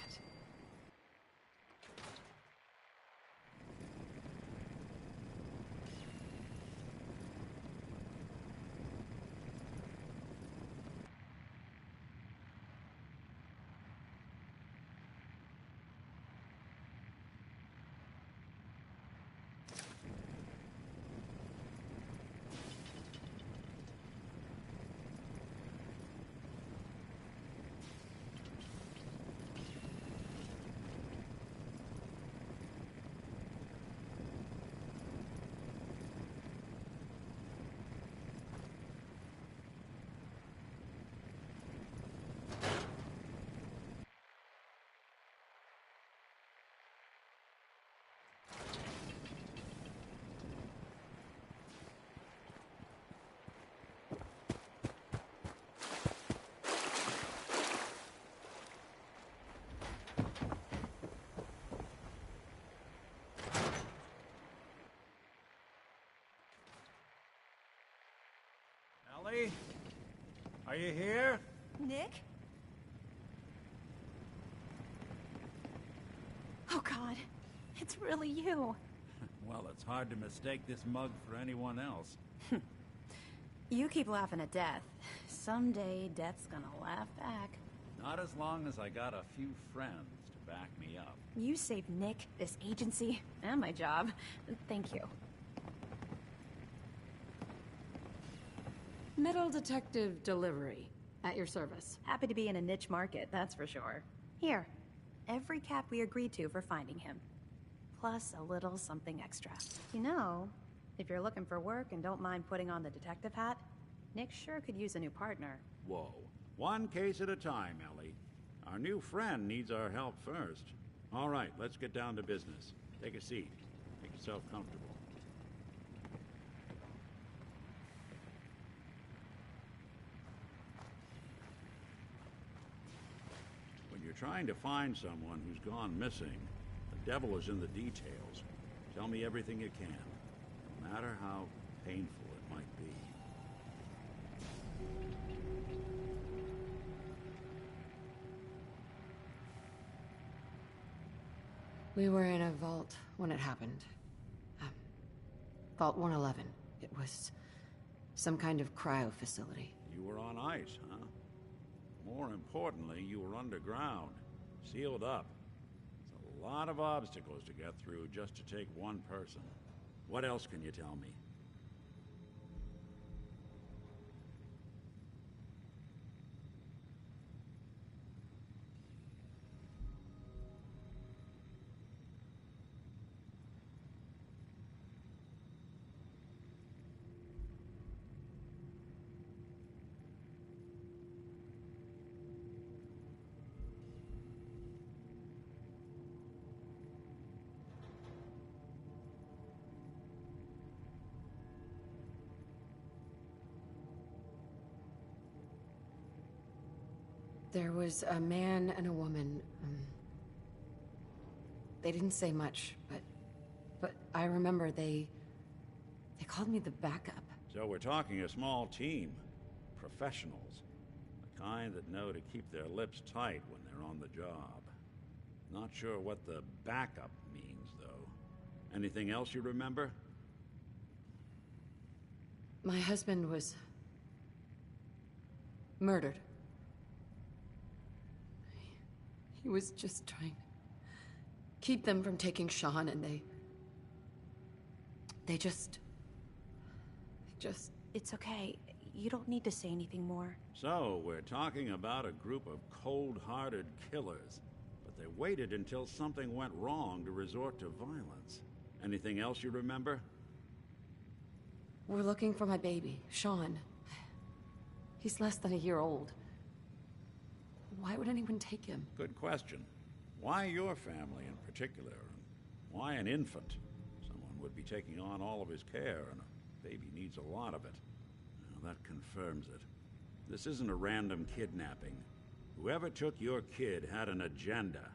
Ellie? Are you here? Nick? Oh, God. It's really you. Well, it's hard to mistake this mug for anyone else. You keep laughing at death. Someday, death's gonna laugh back. Not as long as I got a few friends to back me up. You saved Nick, this agency, and my job. Thank you. Metal detective delivery. At your service. Happy to be in a niche market, that's for sure. Here, every cap we agreed to for finding him. Plus a little something extra. You know, if you're looking for work and don't mind putting on the detective hat, Nick sure could use a new partner. Whoa. One case at a time, Ellie. Our new friend needs our help first. All right, let's get down to business. Take a seat. Make yourself comfortable. When you're trying to find someone who's gone missing, the devil is in the details. Tell me everything you can, no matter how painful it might be. We were in a vault when it happened. Vault 111. It was some kind of cryo facility. You were on ice, huh? More importantly, you were underground, sealed up. It's a lot of obstacles to get through just to take one person. What else can you tell me? There was a man and a woman. They didn't say much, but I remember they called me the backup. So we're talking a small team. Professionals. The kind that know to keep their lips tight when they're on the job. Not sure what the backup means, though. Anything else you remember? My husband was murdered. He was just trying to keep them from taking Sean, and they just... It's okay. You don't need to say anything more. So, we're talking about a group of cold-hearted killers, but they waited until something went wrong to resort to violence. Anything else you remember? We're looking for my baby, Sean. He's less than a year old. Why would anyone take him? Good question. Why your family in particular? Why an infant? Someone would be taking on all of his care, and a baby needs a lot of it. Well, that confirms it. This isn't a random kidnapping. Whoever took your kid had an agenda.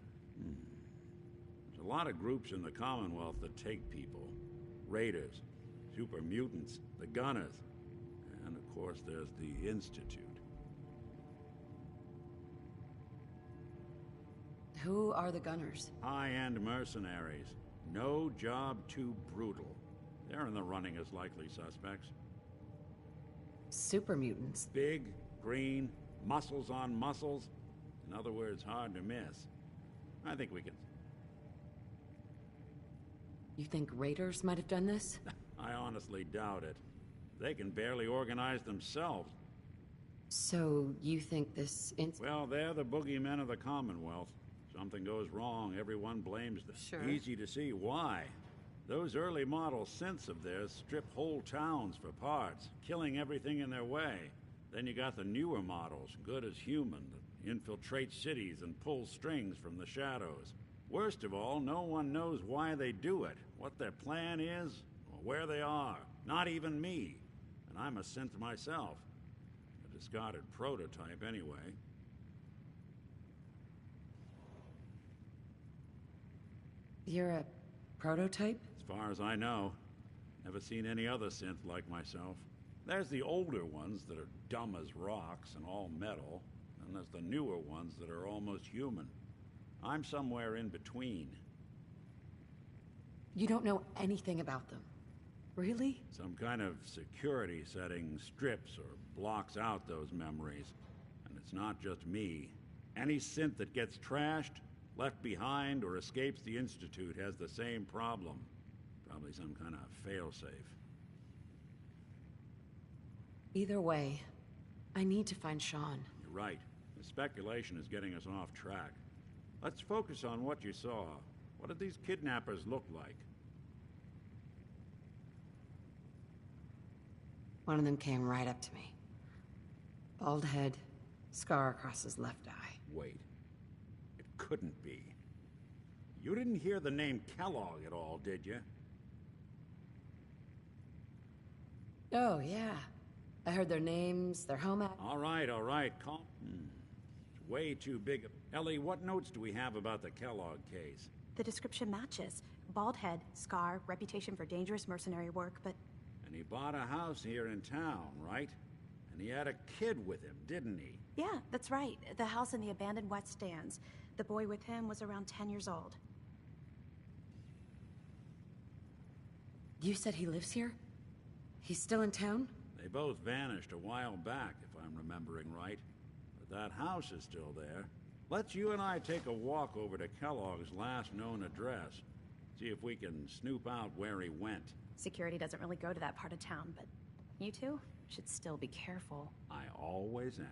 There's a lot of groups in the Commonwealth that take people. Raiders, super mutants, the Gunners, and of course there's the Institute. Who are the Gunners? High-end mercenaries. No job too brutal. They're in the running as likely suspects. Super mutants. Big, green, muscles on muscles. In other words, hard to miss. I think we can... You think raiders might have done this? I honestly doubt it. They can barely organize themselves. So, you think this... Well, they're the boogeymen of the Commonwealth. Something goes wrong, everyone blames them. Sure. Easy to see why. Those early model synths of theirs strip whole towns for parts, killing everything in their way. Then you got the newer models, good as human, that infiltrate cities and pull strings from the shadows. Worst of all, no one knows why they do it, what their plan is, or where they are. Not even me. And I'm a synth myself. A discarded prototype anyway. You're a prototype? As far as I know. Never seen any other synth like myself. There's the older ones that are dumb as rocks and all metal, and there's the newer ones that are almost human. I'm somewhere in between. You don't know anything about them. Really? Some kind of security setting strips or blocks out those memories. And it's not just me. Any synth that gets trashed, left behind, or escapes the Institute has the same problem. Probably some kind of failsafe. Either way, I need to find Sean. You're right. The speculation is getting us off track. Let's focus on what you saw. What did these kidnappers look like? One of them came right up to me. Bald head, scar across his left eye. Wait. It couldn't be. You didn't hear the name Kellogg at all, did you? Oh, yeah. I heard their names, their home All right, calm. way too big. Ellie, what notes do we have about the Kellogg case? The description matches. Bald head, scar, reputation for dangerous mercenary work, but... And he bought a house here in town, right? And he had a kid with him, didn't he? Yeah, that's right. The house in the abandoned West Stands. The boy with him was around 10 years old. You said he lives here? He's still in town? They both vanished a while back, if I'm remembering right. But that house is still there. Let's you and I take a walk over to Kellogg's last known address. See if we can snoop out where he went. Security doesn't really go to that part of town, but you two should still be careful. I always am.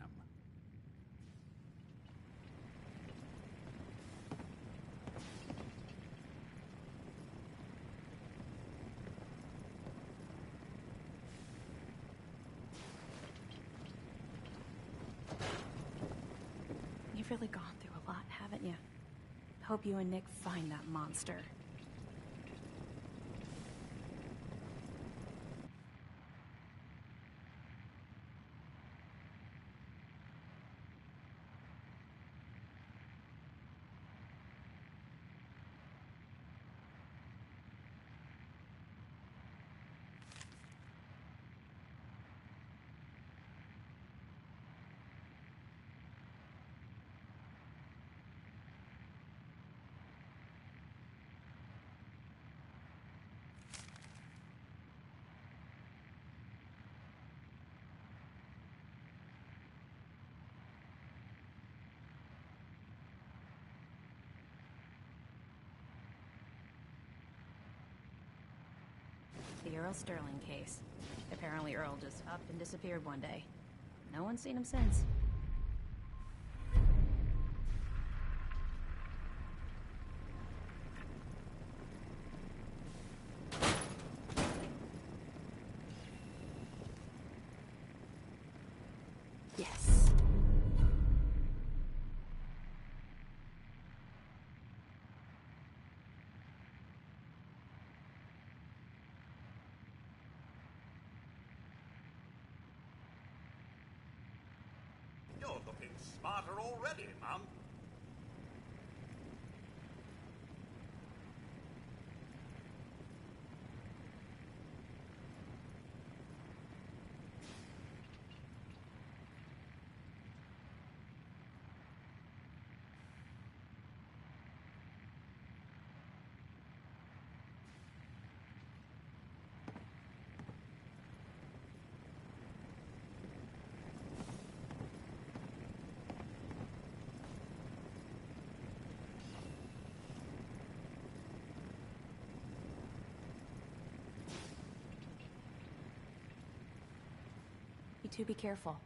You've really gone through a lot, haven't you? Hope you and Nick find that monster. The Earl Sterling case. Apparently Earl just up and disappeared one day. No one's seen him since. Yes. You're looking smarter already, Mum. You two be careful.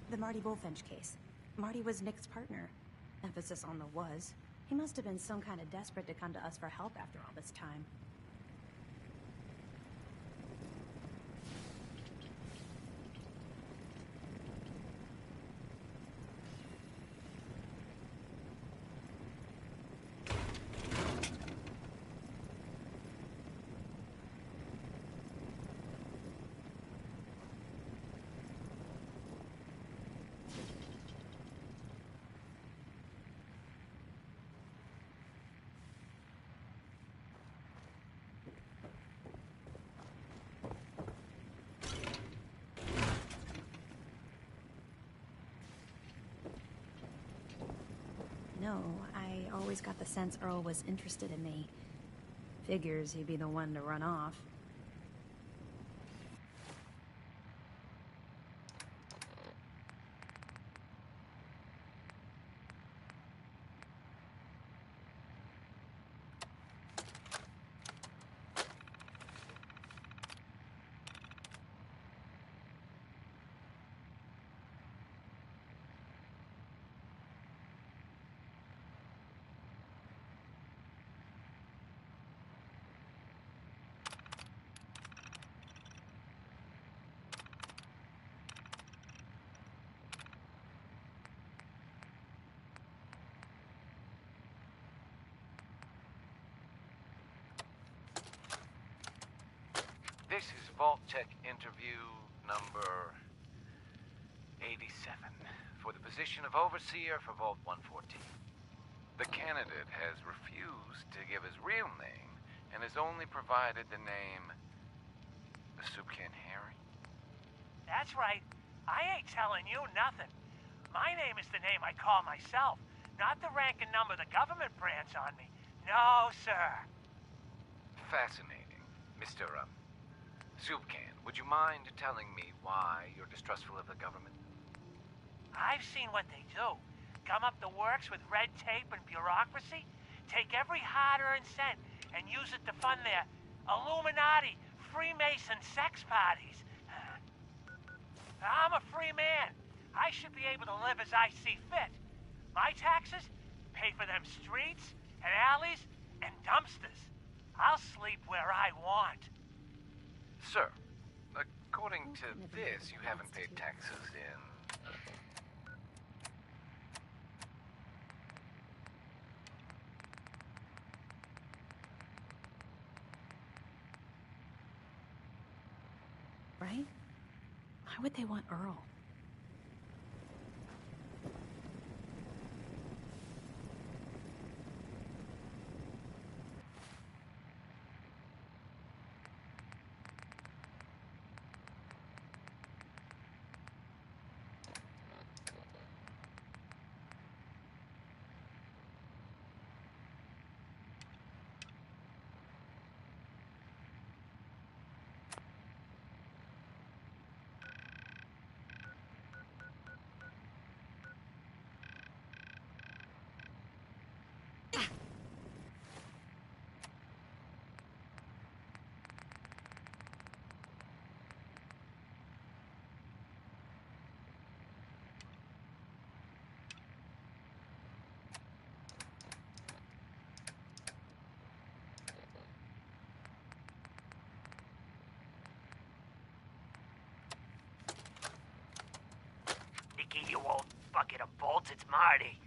The Marty Bullfinch case. Marty was Nick's partner. Emphasis on the was. He must have been some kind of desperate to come to us for help after all this time. No, I always got the sense Earl was interested in me. Figures he'd be the one to run off. This is Vault Tech interview number 87 for the position of Overseer for Vault 114. The candidate has refused to give his real name and has only provided the name Soup Can Harry. That's right. I ain't telling you nothing. My name is the name I call myself, not the rank and number the government brands on me. No, sir. Fascinating. Mr. Soup Can, would you mind telling me why you're distrustful of the government? I've seen what they do. Gum up the works with red tape and bureaucracy, take every hard-earned cent and use it to fund their Illuminati, Freemason sex parties. I'm a free man. I should be able to live as I see fit. My taxes pay for them streets and alleys and dumpsters. I'll sleep where I want. Sir, according to this, you haven't paid taxes in... Right? Why would they want Earl? You old bucket of bolts, it's Marty.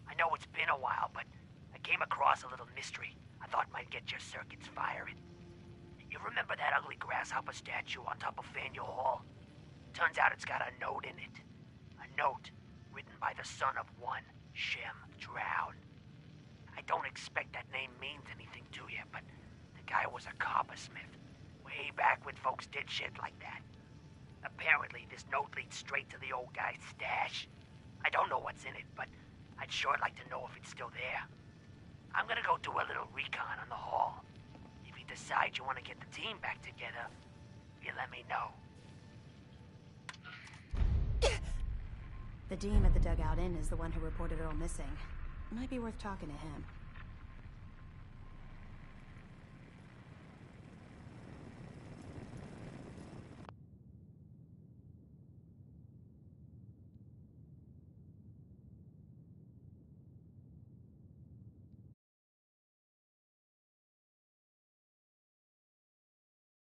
I know it's been a while, but I came across a little mystery I thought might get your circuits firing. You remember that ugly grasshopper statue on top of Faneuil Hall? Turns out it's got a note in it. A note written by the son of one Shem Drown. I don't expect that name means anything to you, but the guy was a coppersmith. Way back when folks did shit like that. Apparently, this note leads straight to the old guy's stash. I don't know what's in it, but I'd sure like to know if it's still there. I'm gonna go do a little recon on the hall. If you decide you want to get the team back together, you let me know. The Dean at the Dugout Inn is the one who reported Earl missing. Might be worth talking to him.